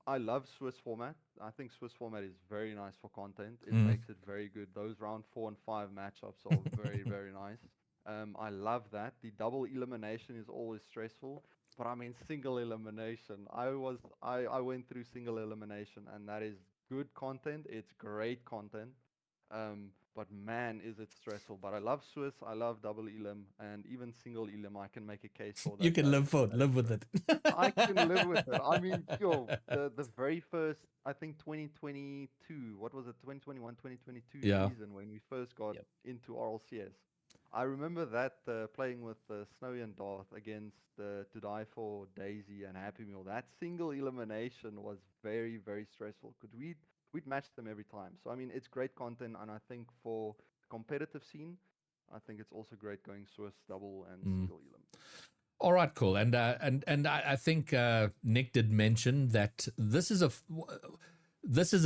I love Swiss format. I think Swiss format is very nice for content. It makes it very good. Those round 4 and 5 matchups are very, very nice. I love that. The double elimination is always stressful, but I mean single elimination. I went through single elimination, and that is good content. It's great content. But man, is it stressful. But I love Swiss. I love double elim, and even single elim. I can make a case for that. You can live with it. I can live with it. I mean, yo, the very first, I think 2022, what was it, 2021, 2022 Yeah. season when we first got Yep. into RLCS. I remember that playing with Snowy and Darth against To Die For, Daisy, and Happy Meal. That single elimination was very, very stressful because we'd match them every time. So I mean, it's great content, and I think for competitive scene, I think it's also great going Swiss double and single elim. All right, cool. And I think Nick did mention that this is a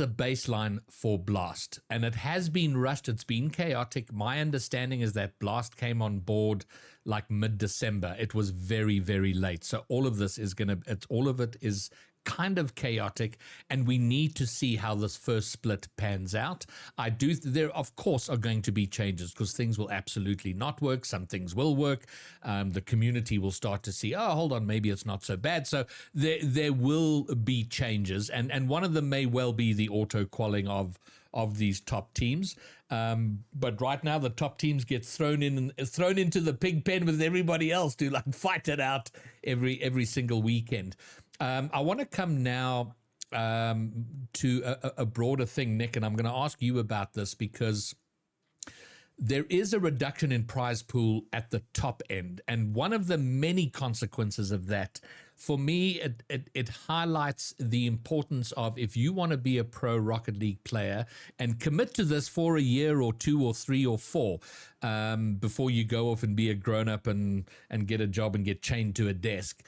baseline for Blast, and it has been rushed. It's been chaotic. My understanding is that Blast came on board like mid-December. It was very, very late. So all of this is all of it is kind of chaotic, and we need to see how this first split pans out. There of course are going to be changes because things will absolutely not work. Some things will work. The community will start to see, oh, hold on, maybe it's not so bad. So there will be changes, and one of them may well be the auto qualling of these top teams. But right now the top teams get thrown into the pig pen with everybody else to like fight it out every single weekend. I want to come now to a broader thing, Nick, and I'm going to ask you about this because there is a reduction in prize pool at the top end. And one of the many consequences of that, for me, it highlights the importance of, if you want to be a pro Rocket League player and commit to this for a year or 2 or 3 or 4 before you go off and be a grown up and get a job and get chained to a desk.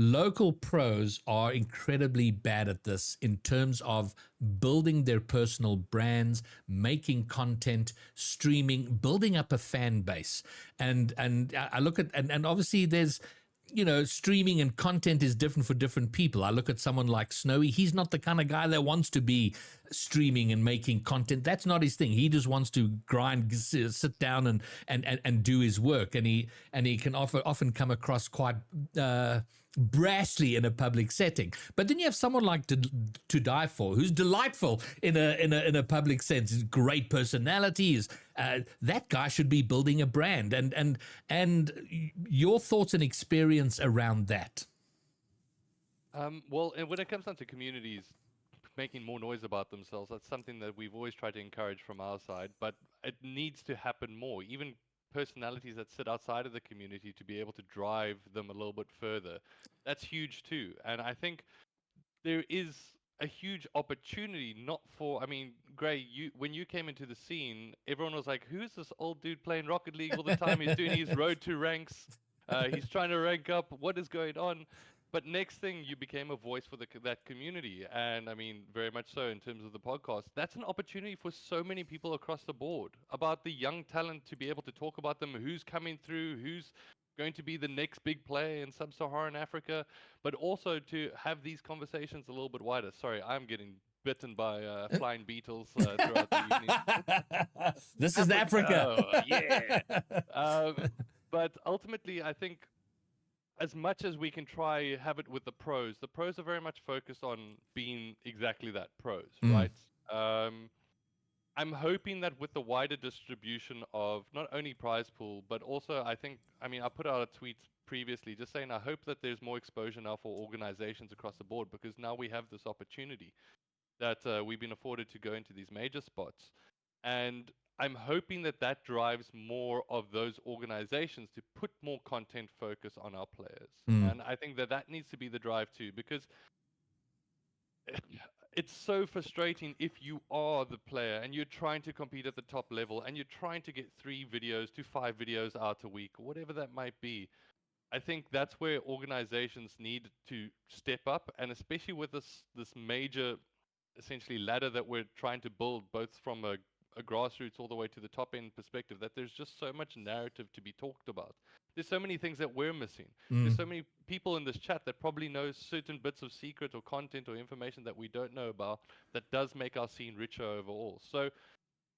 Local pros are incredibly bad at this in terms of building their personal brands, making content, streaming, building up a fan base. And I look at, and obviously there's, streaming and content is different for different people. I look at someone like Snowy. He's not the kind of guy that wants to be streaming and making content. That's not his thing. He just wants to grind, sit down and do his work. And he can often come across quite brashly in a public setting. But then you have someone like To Die For, who's delightful in a public sense. He's great personalities. That guy should be building a brand. And your thoughts and experience around that. Well, and when it comes down to communities making more noise about themselves, that's something that we've always tried to encourage from our side, but it needs to happen more. Even personalities that sit outside of the community to be able to drive them a little bit further. That's huge too. And I think there is a huge opportunity, not for, I mean, Gray, when you came into the scene, everyone was like, who's this old dude playing Rocket League all the time? He's doing his road to ranks. He's trying to rank up. What is going on? But next thing, you became a voice for that community. And I mean, very much so in terms of the podcast. That's an opportunity for so many people across the board, about the young talent, to be able to talk about them, who's coming through, who's going to be the next big player in sub-Saharan Africa, but also to have these conversations a little bit wider. Sorry, I'm getting bitten by flying beetles throughout the evening. This is Africa. Oh, yeah. But ultimately, I think, as much as we can try have it with the pros are very much focused on being exactly that, pros, right? I'm hoping that with the wider distribution of not only prize pool, but also I put out a tweet previously just saying I hope that there's more exposure now for organizations across the board, because now we have this opportunity that we've been afforded to go into these major spots. And I'm hoping that drives more of those organizations to put more content focus on our players. And I think that needs to be the drive too, because it's so frustrating if you are the player and you're trying to compete at the top level and you're trying to get 3 videos to 5 videos out a week, whatever that might be. I think that's where organizations need to step up, and especially with this major, essentially ladder that we're trying to build, both from a grassroots all the way to the top end perspective, that there's just so much narrative to be talked about. There's so many things that we're missing. There's so many people in this chat that probably know certain bits of secret or content or information that we don't know about that does make our scene richer overall. So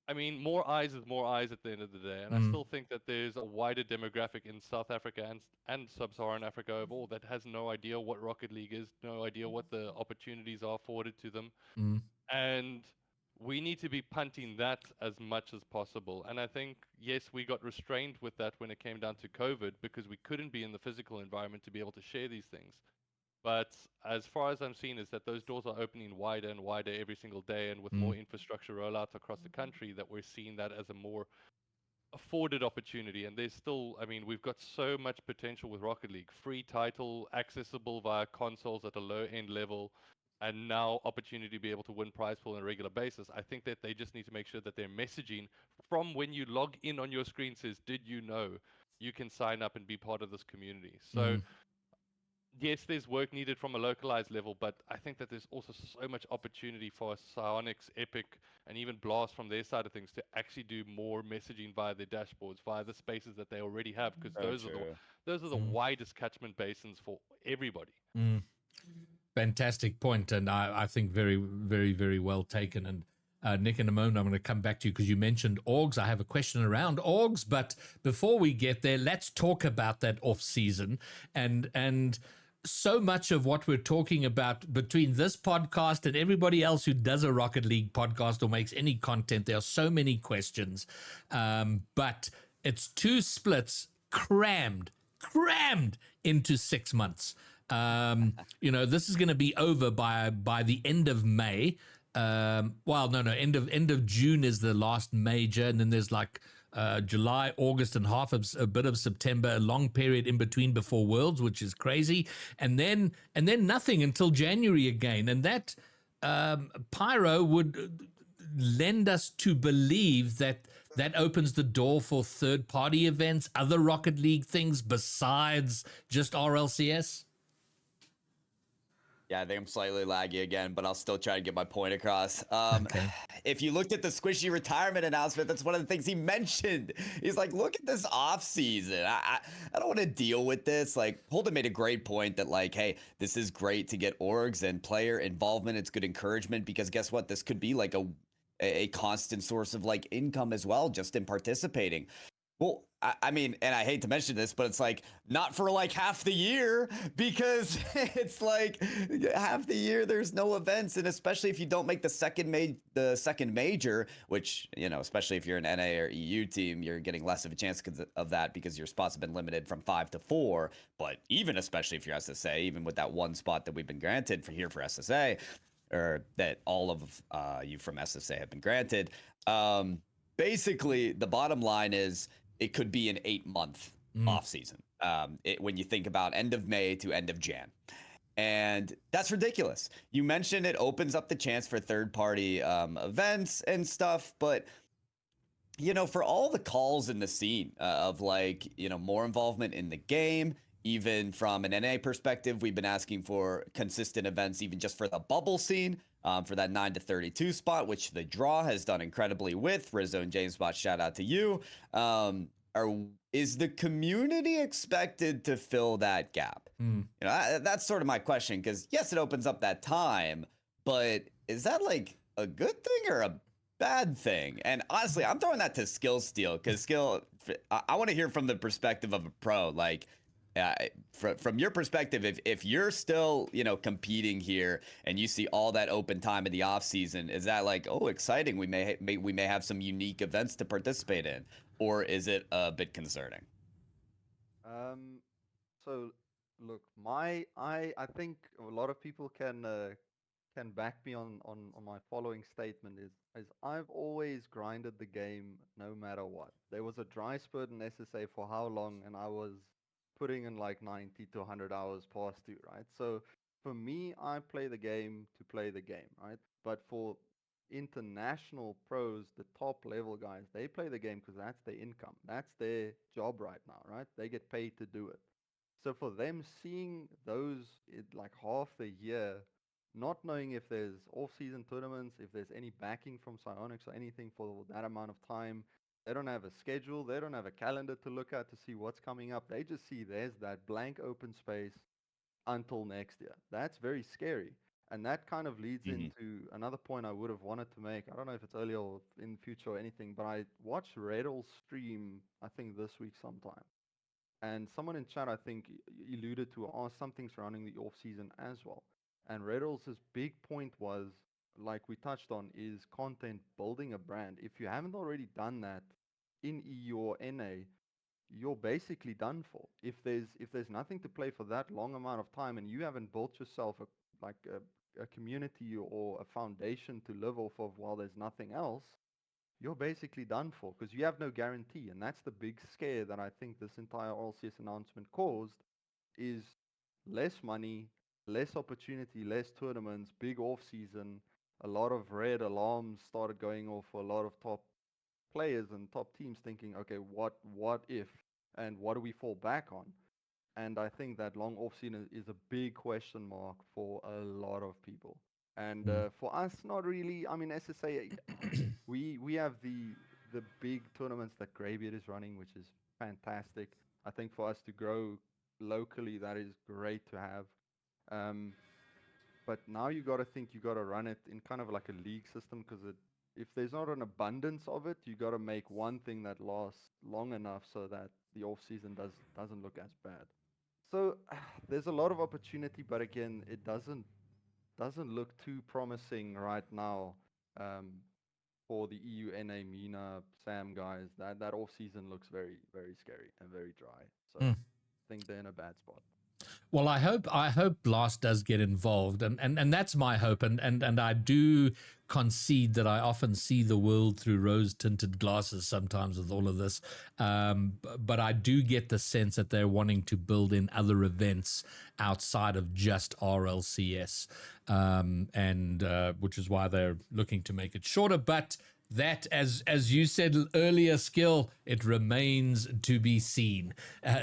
I mean, more eyes is more eyes at the end of the day, and I still think that there's a wider demographic in South Africa and Sub-Saharan Africa overall that has no idea what Rocket League is, no idea what the opportunities are afforded to them, and we need to be punting that as much as possible. And I think, yes, we got restrained with that when it came down to COVID because we couldn't be in the physical environment to be able to share these things. But as far as I'm seeing is that those doors are opening wider and wider every single day, and with more infrastructure rollouts across the country, that we're seeing that as a more afforded opportunity. And there's still, I mean, we've got so much potential with Rocket League. Free title, accessible via consoles at a low end level, and now opportunity to be able to win prize pool on a regular basis. I think that they just need to make sure that their messaging from when you log in on your screen says, "Did you know you can sign up and be part of this community?" So yes, there's work needed from a localized level, but I think that there's also so much opportunity for Psionics, Epic, and even Blast from their side of things to actually do more messaging via their dashboards, via the spaces that they already have, because those are the widest catchment basins for everybody. Fantastic point, and I think very, very, very well taken. And Nick, in a moment, I'm going to come back to you because you mentioned orgs. I have a question around orgs, but before we get there, let's talk about that off season and so much of what we're talking about between this podcast and everybody else who does a Rocket League podcast or makes any content. There are so many questions, but it's 2 splits crammed into 6 months. This is going to be over by the end of May. End of June is the last major, and then there's like July, August, and a bit of September, a long period in between before Worlds, which is crazy, and then nothing until January again. And that Pyro would lend us to believe that opens the door for third-party events, other Rocket League things besides just RLCS. Yeah, I think I'm slightly laggy again, but I'll still try to get my point across. Okay. If you looked at the Squishy retirement announcement, that's one of the things he mentioned. He's like, look at this off season. I don't want to deal with this. Like, Holden made a great point that, like, hey, this is great to get orgs and player involvement. It's good encouragement because guess what? This could be like a constant source of like income as well, just in participating. Well, I mean, and I hate to mention this, but it's like not for like half the year, because it's like half the year there's no events, and especially if you don't make the second major, which, you know, especially if you're an NA or EU team, you're getting less of a chance of that because your spots have been limited from 5 to 4. But even especially if you're SSA, even with that one spot that we've been granted for SSA, or that all of you from SSA have been granted, basically the bottom line is, it could be an 8-month off season. When you think about end of May to end of Jan. And that's ridiculous. You mentioned it opens up the chance for third-party events and stuff, but, you know, for all the calls in the scene of like, you know, more involvement in the game, even from an NA perspective, we've been asking for consistent events, even just for the bubble scene, for that 9 to 32 spot, which the draw has done incredibly with. Rizzo and James Bot, shout out to you. Is the community expected to fill that gap? You know, that's sort of my question, because yes, it opens up that time, but is that like a good thing or a bad thing? And honestly, I'm throwing that to Skill Steal, because I want to hear from the perspective of a pro. Like, from your perspective, if you're still, you know, competing here and you see all that open time in the off season, is that like, oh, exciting, we may have some unique events to participate in, or is it a bit concerning? So look, I think a lot of people can back me on my following statement is I've always grinded the game no matter what. There was a dry spurt in SSA for how long, and I was putting in like 90 to 100 hours past due, right? So for me, I play the game to play the game, right? But for international pros, the top level guys, they play the game because that's their income. That's their job right now, right? They get paid to do it. So for them, seeing those like half the year, not knowing if there's off-season tournaments, if there's any backing from Psyonix or anything for that amount of time, they don't have a schedule, they don't have a calendar to look at to see what's coming up. They just see there's that blank open space until next year. That's very scary. And that kind of leads into another point I would have wanted to make. I don't know if it's earlier or in future or anything, but I watched Red'll's stream, I think this week sometime. And someone in chat, I think, alluded to asked something surrounding the off season as well. And Red'll's big point was, like we touched on, is content building a brand. If you haven't already done that in EU or NA, you're basically done for. If there's nothing to play for that long amount of time, and you haven't built yourself a community or a foundation to live off of while there's nothing else, you're basically done for because you have no guarantee. And that's the big scare that I think this entire RLCS announcement caused is less money, less opportunity, less tournaments, big off season. A lot of red alarms started going off for a lot of top players and top teams thinking, okay, what if and what do we fall back on? And I think that long off season is a big question mark for a lot of people. And for us, not really. I mean, SSA, we have the big tournaments that Greybeard is running, which is fantastic. I think for us to grow locally, that is great to have. But now you got to think you got to run it in kind of like a league system because if there's not an abundance of it, you got to make one thing that lasts long enough so that the off season doesn't look as bad. So there's a lot of opportunity, but again, it doesn't look too promising right now for the EU, NA, MENA, SAM guys. That off season looks very very scary and very dry. So I think they're in a bad spot. Well, I hope Blast does get involved, and that's my hope, and I do concede that I often see the world through rose-tinted glasses sometimes with all of this, but I do get the sense that they're wanting to build in other events outside of just RLCS, and which is why they're looking to make it shorter, but that, as you said earlier, Skill, it remains to be seen.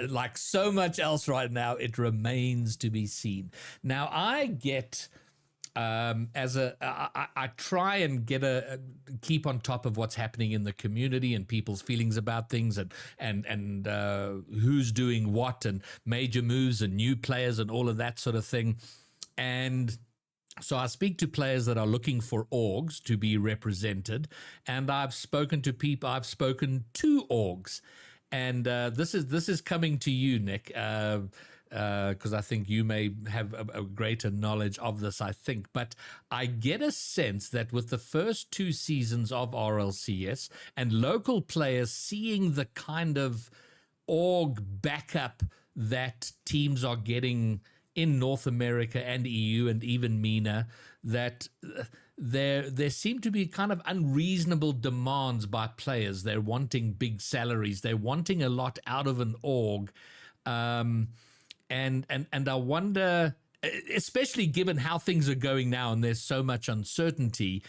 Like so much else right now, it remains to be seen. Now, I get I try and get keep on top of what's happening in the community and people's feelings about things and who's doing what and major moves and new players and all of that sort of thing. And so I speak to players that are looking for orgs to be represented, and I've spoken to people. I've spoken to orgs, and this is coming to you, Nick, because I think you may have a greater knowledge of this. I think, but I get a sense that with the first 2 seasons of RLCS and local players seeing the kind of org backup that teams are getting in North America and EU and even MENA, that there seem to be kind of unreasonable demands by players. They're wanting big salaries. They're wanting a lot out of an org. And I wonder, especially given how things are going now and there's so much uncertainty,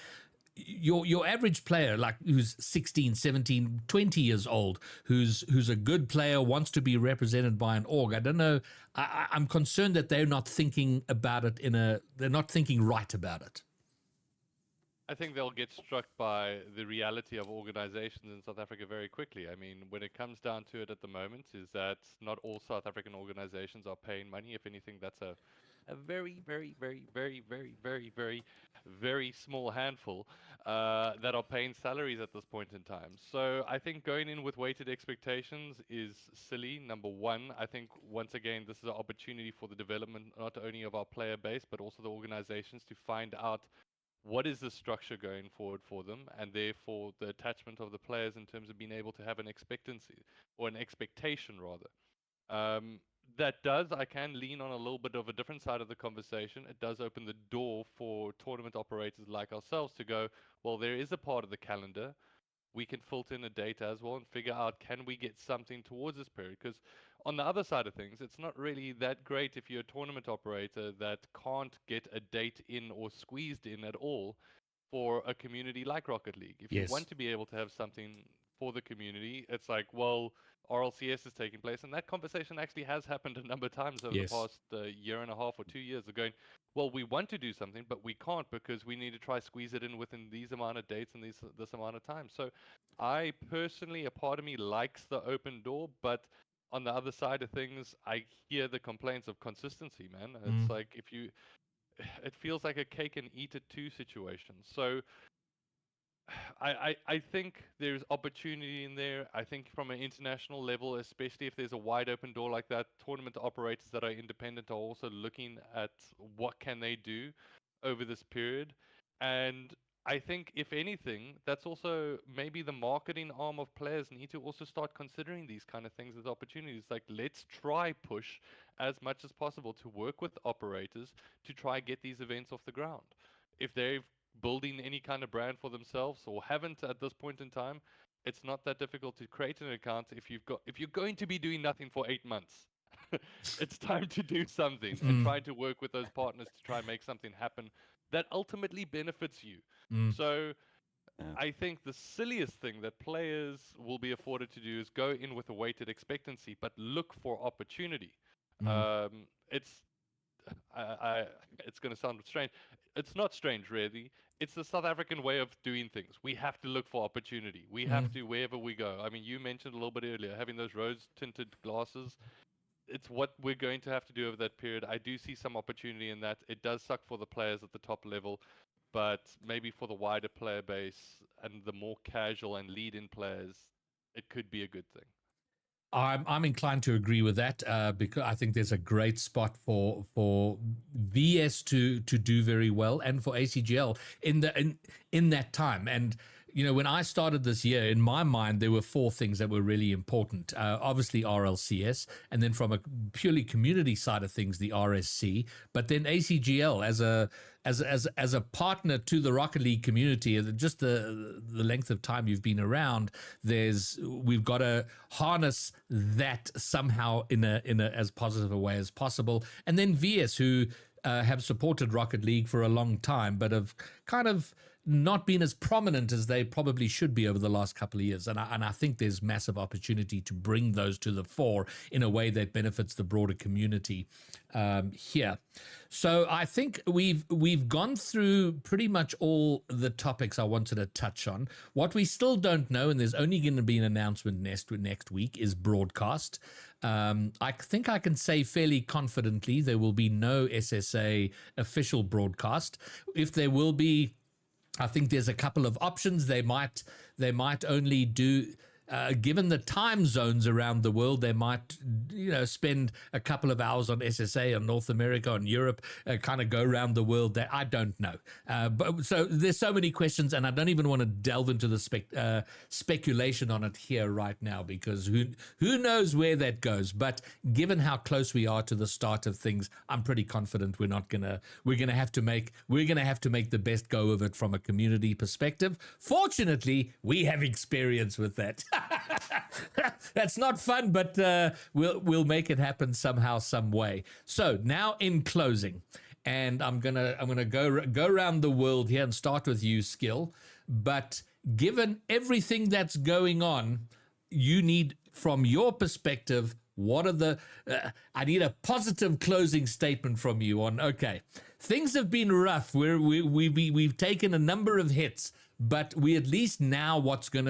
your average player, like who's 16, 17, 20 years old, who's a good player, wants to be represented by an org. I don't know. I'm concerned that they're not thinking about it they're not thinking right about it. I think they'll get struck by the reality of organizations in South Africa very quickly. I mean, when it comes down to it at the moment, is that not all South African organizations are paying money. If anything, that's a very, very, very, very, very, very, very, very small handful that are paying salaries at this point in time. So I think going in with weighted expectations is silly. Number one, I think once again, this is an opportunity for the development not only of our player base, but also the organizations to find out what is the structure going forward for them, and therefore the attachment of the players in terms of being able to have an expectancy or an expectation rather. I can lean on a little bit of a different side of the conversation. It does open the door for tournament operators like ourselves to go, well, there is a part of the calendar. We can filter in the data as well and figure out, can we get something towards this period? Because on the other side of things, it's not really that great if you're a tournament operator that can't get a date in or squeezed in at all for a community like Rocket League. If you Yes. want to be able to have something for the community, it's like, well, RLCS is taking place, and that conversation actually has happened a number of times over Yes. the past year and a half or 2 years of going, well, we want to do something, but we can't because we need to try squeeze it in within these amount of dates and this amount of time. So I personally, a part of me likes the open door, but on the other side of things, I hear the complaints of consistency, man. It's like if you, it feels like a cake and eat it too situation. So I think there's opportunity in there. I think from an international level, especially if there's a wide open door like that, tournament operators that are independent are also looking at what can they do over this period. And I think if anything, that's also maybe the marketing arm of players need to also start considering these kind of things as opportunities. Like, let's try push as much as possible to work with operators to try get these events off the ground. If they've building any kind of brand for themselves or haven't at this point in time, it's not that difficult to create an account if you're going to be doing nothing for 8 months. It's time to do something and try to work with those partners to try and make something happen that ultimately benefits you. So I think the silliest thing that players will be afforded to do is go in with a weighted expectancy, but look for opportunity. It's it's going to sound strange. It's not strange, really. It's the South African way of doing things. We have to look for opportunity. We have to, wherever we go. I mean, you mentioned a little bit earlier, having those rose-tinted glasses. It's what we're going to have to do over that period. I do see some opportunity in that. It does suck for the players at the top level, but maybe for the wider player base and the more casual and lead-in players, it could be a good thing. I'm inclined to agree with that because I think there's a great spot for VS to do very well and for ACGL in that time. And you know, when I started this year, in my mind, there were four things that were really important. Obviously, RLCS, and then from a purely community side of things, the RSC, but then ACGL as a partner to the Rocket League community. Just the length of time you've been around, we've got to harness that somehow in a as positive a way as possible. And then VS, who have supported Rocket League for a long time, but have kind of not been as prominent as they probably should be over the last couple of years. And I think there's massive opportunity to bring those to the fore in a way that benefits the broader community here. So I think we've gone through pretty much all the topics I wanted to touch on. What we still don't know, and there's only going to be an announcement next week, is broadcast. I think I can say fairly confidently there will be no SSA official broadcast. If there will be, I think there's a couple of options. They might only do, given the time zones around the world, they might, spend a couple of hours on SSA on North America and Europe, kind of go around the world. I don't know. But so there's so many questions, and I don't even want to delve into the speculation on it here right now, because who knows where that goes. But given how close we are to the start of things, I'm pretty confident we're gonna have to make the best go of it from a community perspective. Fortunately, we have experience with that. That's not fun, but we'll make it happen somehow, some way. So now, in closing, and I'm gonna go around the world here and start with you, Skill. But given everything that's going on, you need, from your perspective, what are the? I need a positive closing statement from you on. Okay, things have been rough. We've taken a number of hits, but we at least now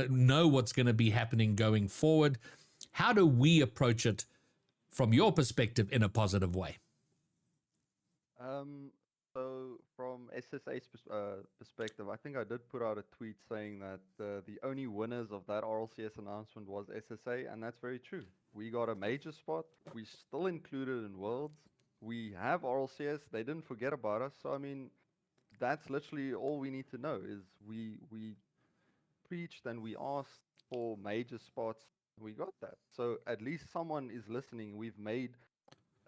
know what's gonna be happening going forward. How do we approach it from your perspective in a positive way? So from SSA's perspective, I think I did put out a tweet saying that the only winners of that RLCS announcement was SSA, and that's very true. We got a major spot. We still included in Worlds. We have RLCS. They didn't forget about us. So I mean, that's literally all we need to know is we preached and we asked for major spots. We got that. So at least someone is listening. We've made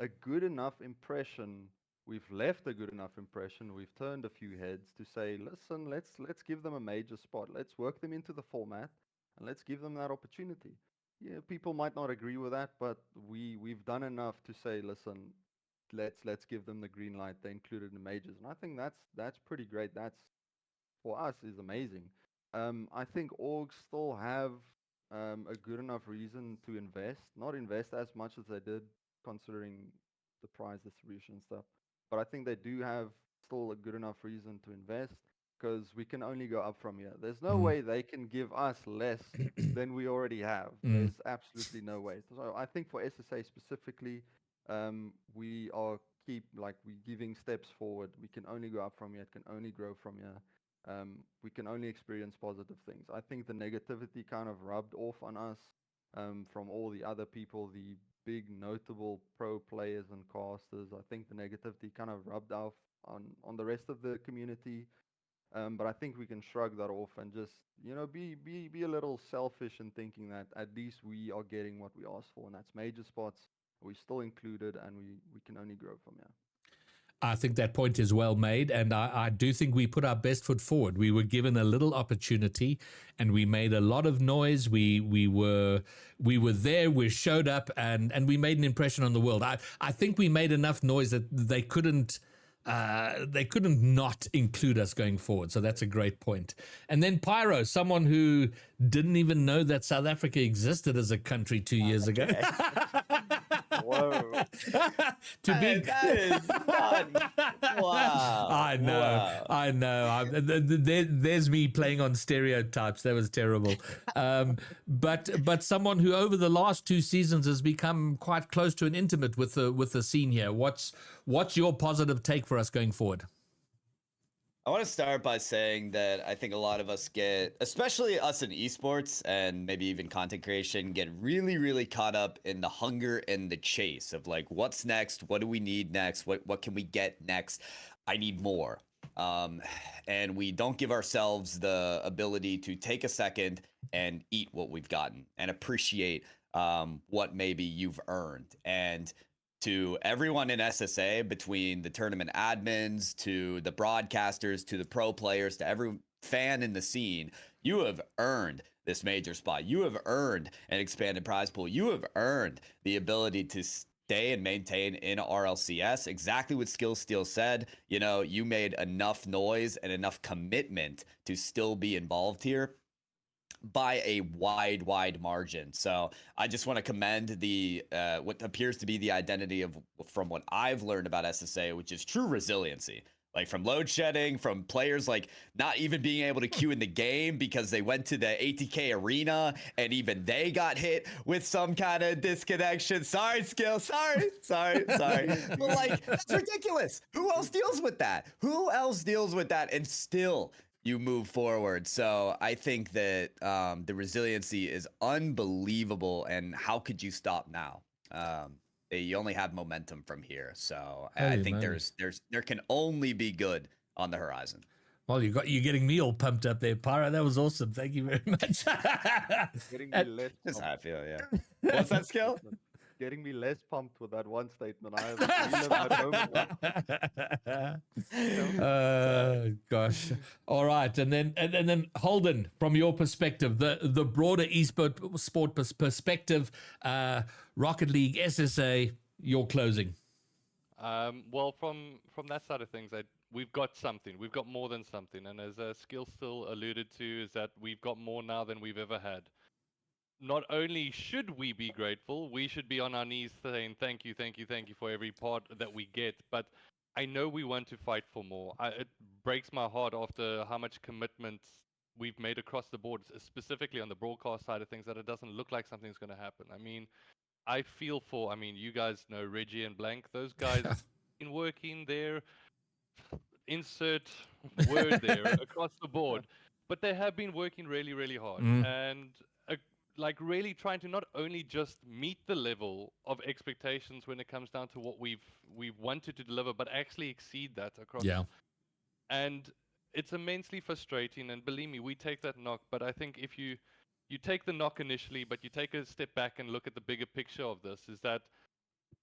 a good enough impression. We've left a good enough impression. We've turned a few heads to say, listen, let's give them a major spot. Let's work them into the format and let's give them that opportunity. yeah, people might not agree with that, but we've done enough to say, listen, let's give them the green light. They included in majors, and I think that's pretty great. That's for us is amazing. I think orgs still have a good enough reason to invest, not invest as much as they did, considering the prize distribution and stuff. But I think they do have still a good enough reason to invest because we can only go up from here. There's no way they can give us less than we already have. There's absolutely no way. So I think for SSA specifically, we are we giving steps forward. We can only go up from here. It can only grow from here. We can only experience positive things. I think the negativity kind of rubbed off on us from all the other people, the big notable pro players and casters. I think the negativity kind of rubbed off on the rest of the community. But I think we can shrug that off and just be a little selfish in thinking that at least we are getting what we asked for, and that's major spots. We're still included, and we can only grow from here. I think that point is well made, and I do think we put our best foot forward. We were given a little opportunity, and we made a lot of noise. We were there. We showed up, and we made an impression on the world. I think we made enough noise that they couldn't not include us going forward. So that's a great point. And then Pyro, someone who didn't even know that South Africa existed as a country 2 years ago. Whoa. That is fun. Wow. I know. There's me playing on stereotypes. That was terrible. But someone who over the last 2 seasons has become quite close to an intimate with the scene here. What's your positive take for us going forward? I want to start by saying that I think a lot of us get, especially us in esports and maybe even content creation, get really, really caught up in the hunger and the chase of like, what's next? What do we need next? What can we get next? I need more. And we don't give ourselves the ability to take a second and eat what we've gotten and appreciate what maybe you've earned. And to everyone in SSA, between the tournament admins, to the broadcasters, to the pro players, to every fan in the scene, you have earned this major spot. You have earned an expanded prize pool. You have earned the ability to stay and maintain in RLCS. Exactly what Skill Steel said. You made enough noise and enough commitment to still be involved here by a wide margin. So I just want to commend the what appears to be the identity of, from what I've learned about SSA, which is true resiliency. Like from load shedding, from players like not even being able to queue in the game because they went to the ATK arena and even they got hit with some kind of disconnection. Sorry, Skill. Sorry. But like, that's ridiculous. Who else deals with that? And still you move forward. So I think that the resiliency is unbelievable. And how could you stop now? You only have momentum from here. So I think there can only be good on the horizon. Well, you're getting me all pumped up there, Pyro. That was awesome. Thank you very much. Getting me less That's how I pumped. feel, yeah. What's that, Skill? Getting me less pumped with that one statement. I have gosh. All right, and then Holden, from your perspective, the broader sport perspective, Rocket League, SSA, your closing. Well, from that side of things, we've got something. We've got more than something, and as Skill still alluded to, is that we've got more now than we've ever had. Not only should we be grateful, we should be on our knees saying thank you for every part that we get. But I know we want to fight for more. It breaks my heart after how much commitment we've made across the board, specifically on the broadcast side of things, that it doesn't look like something's going to happen. I mean, I feel for, you guys know Reggie and Blank. Those guys have been working there, insert word there, across the board. But they have been working really, really hard. And like really trying to not only just meet the level of expectations when it comes down to what we've wanted to deliver, but actually exceed that across. Yeah. And it's immensely frustrating. And believe me, we take that knock. But I think if you take the knock initially, but you take a step back and look at the bigger picture of this, is that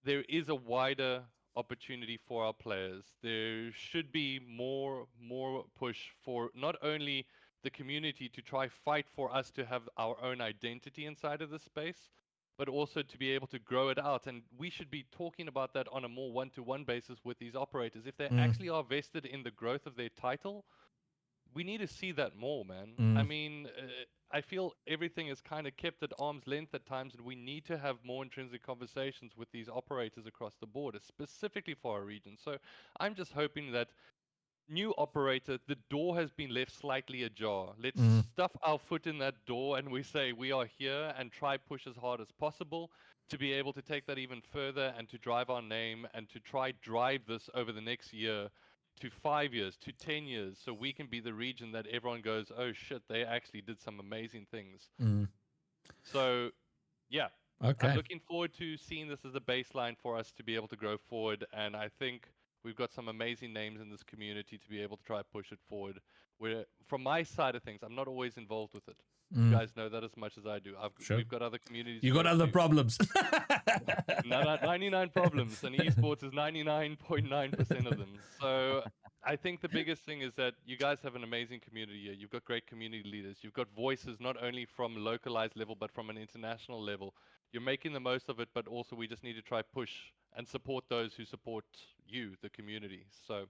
there is a wider opportunity for our players. There should be more push for not only the community to try fight for us to have our own identity inside of the space, but also to be able to grow it out. And we should be talking about that on a more one-to-one basis with these operators. If they actually are vested in the growth of their title, we need to see that more, man. I mean, I feel everything is kind of kept at arm's length at times, and we need to have more intrinsic conversations with these operators across the board, specifically for our region. So I'm just hoping that new operator, the door has been left slightly ajar. Let's stuff our foot in that door and we say we are here and try push as hard as possible to be able to take that even further and to drive our name and to try drive this over the next year to 5 years, to 10 years, so we can be the region that everyone goes, oh shit, they actually did some amazing things. So, yeah. Okay. I'm looking forward to seeing this as a baseline for us to be able to grow forward, and I think we've got some amazing names in this community to be able to try push it forward. Where, from my side of things, I'm not always involved with it. You guys know that as much as I do. Sure. We've got other communities. You got other problems. 99 problems, and esports is 99.9% of them. So I think the biggest thing is that you guys have an amazing community here. You've got great community leaders. You've got voices not only from localized level, but from an international level. You're making the most of it, but also we just need to try push and support those who support you, the community. So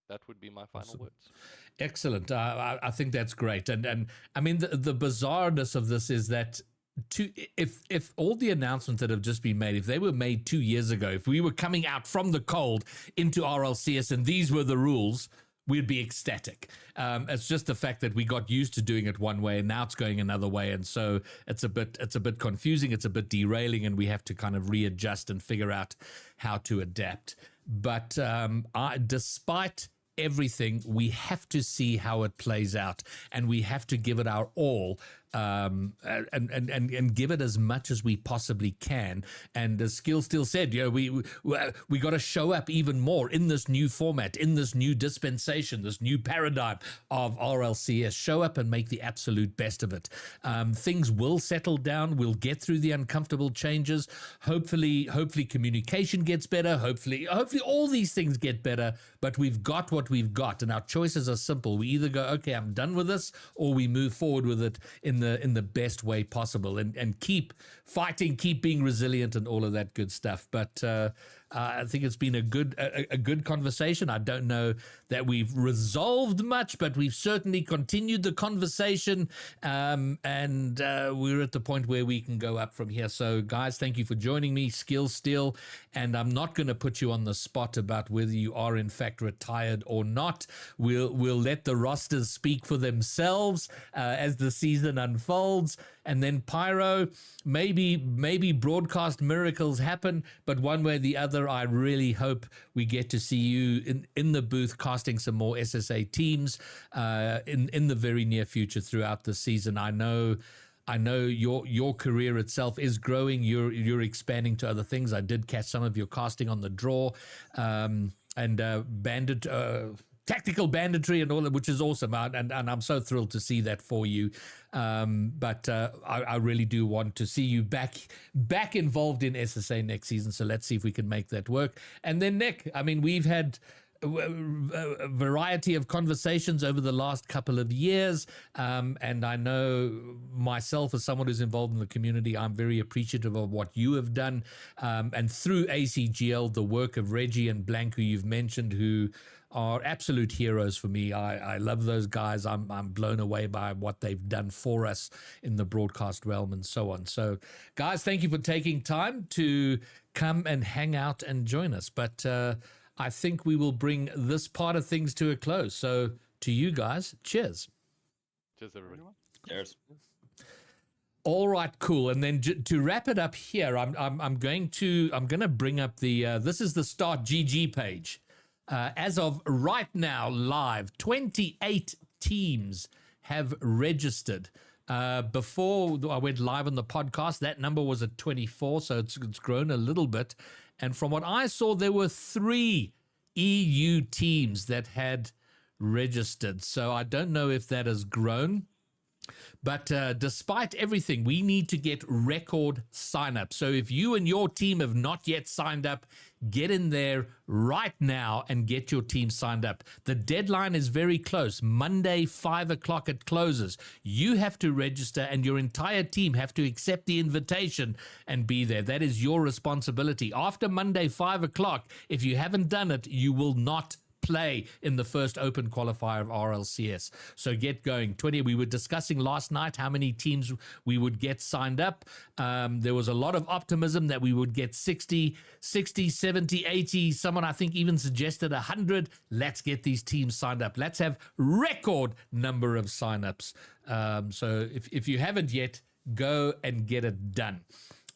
that would be my final words. Excellent. I think that's great. And I mean, the bizarreness of this is that if all the announcements that have just been made, if they were made 2 years ago, if we were coming out from the cold into RLCS and these were the rules, we'd be ecstatic. It's just the fact that we got used to doing it one way and now it's going another way, and so it's a bit confusing, it's a bit derailing, and we have to kind of readjust and figure out how to adapt. But despite everything, we have to see how it plays out, and we have to give it our all, and give it as much as we possibly can. And as Skill still said, we got to show up even more in this new format, in this new dispensation, this new paradigm of RLCS. Show up and make the absolute best of it. Things will settle down. We'll get through the uncomfortable changes. Hopefully communication gets better. Hopefully all these things get better. But we've got what we've got, and our choices are simple. We either go, okay, I'm done with this, or we move forward with it in the best way possible, and keep fighting, keep being resilient, and all of that good stuff. But I think it's been a good conversation. I don't know that we've resolved much, but we've certainly continued the conversation, and we're at the point where we can go up from here. So, guys, thank you for joining me, Skill Steel, and I'm not going to put you on the spot about whether you are in fact retired or not. We'll let the rosters speak for themselves as the season unfolds. And then Pyro, maybe broadcast miracles happen, but one way or the other, I really hope we get to see you in the booth casting some more SSA teams in the very near future throughout the season. I know your career itself is growing. You're expanding to other things. I did catch some of your casting on the draw, and Bandit. Tactical banditry and all that, which is awesome, and I'm so thrilled to see that for you. But I really do want to see you back involved in SSA next season. So let's see if we can make that work. And then Nick, I mean, we've had a variety of conversations over the last couple of years, and I know myself, as someone who's involved in the community, I'm very appreciative of what you have done, and through ACGL, the work of Reggie and Blank, who you've mentioned, who are absolute heroes for me. I love those guys. I'm blown away by what they've done for us in the broadcast realm and so on. So, guys, thank you for taking time to come and hang out and join us. But I think we will bring this part of things to a close. So, to you guys, cheers. Cheers, everybody. Cheers. All right, cool. And then to wrap it up here, I'm going to bring up the this is the Start GG page. As of right now, live, 28 teams have registered. Before I went live on the podcast, that number was at 24, so it's grown a little bit. And from what I saw, there were 3 EU teams that had registered. So I don't know if that has grown. But despite everything, we need to get record sign-up. So if you and your team have not yet signed up, get in there right now and get your team signed up. The deadline is very close. Monday, 5 o'clock it closes. You have to register and your entire team have to accept the invitation and be there. That is your responsibility. After Monday, 5 o'clock, if you haven't done it, you will not play in the first open qualifier of RLCS. So get going. 20, we were discussing last night how many teams we would get signed up. There was a lot of optimism that we would get 60, 70, 80. Someone I think even suggested 100. Let's get these teams signed up. Let's have record number of signups. So if you haven't yet, go and get it done.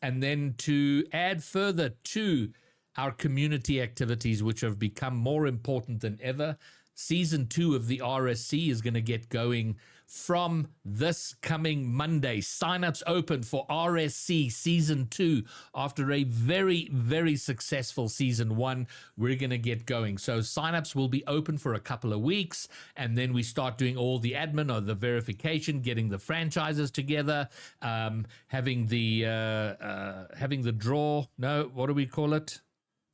And then to add further to our community activities, which have become more important than ever. Season 2 of the RSC is going to get going from this coming Monday. Sign-ups open for RSC Season 2. After a very, very successful Season 1, we're going to get going. So sign-ups will be open for a couple of weeks, and then we start doing all the admin or the verification, getting the franchises together, having the draw. No, what do we call it?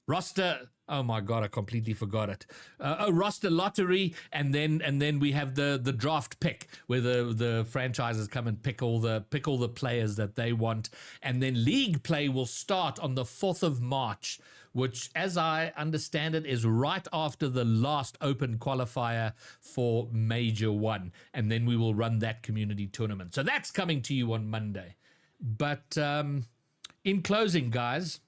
Roster, oh my God, I completely forgot it. Roster lottery, and then we have the draft pick where the franchises come and pick all the players that they want, and then league play will start on the 4th of March, which, as I understand it, is right after the last open qualifier for Major 1, and then we will run that community tournament. So that's coming to you on Monday. But in closing, guys,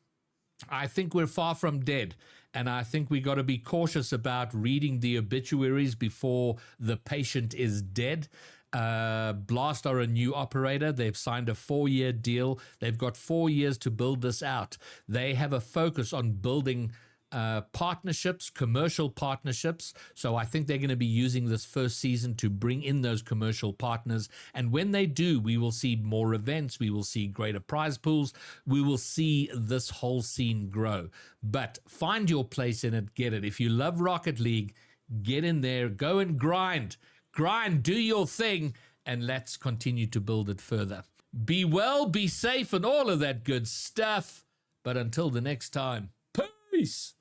I think we're far from dead, and I think we got to be cautious about reading the obituaries before the patient is dead. Blast are a new operator. They've signed a 4-year deal. They've got 4 years to build this out. They have a focus on building partnerships, commercial partnerships. So I think they're going to be using this first season to bring in those commercial partners. And when they do, we will see more events. We will see greater prize pools. We will see this whole scene grow. But find your place in it. Get it. If you love Rocket League, get in there. Go and grind. Grind. Do your thing. And let's continue to build it further. Be well, be safe, and all of that good stuff. But until the next time, peace.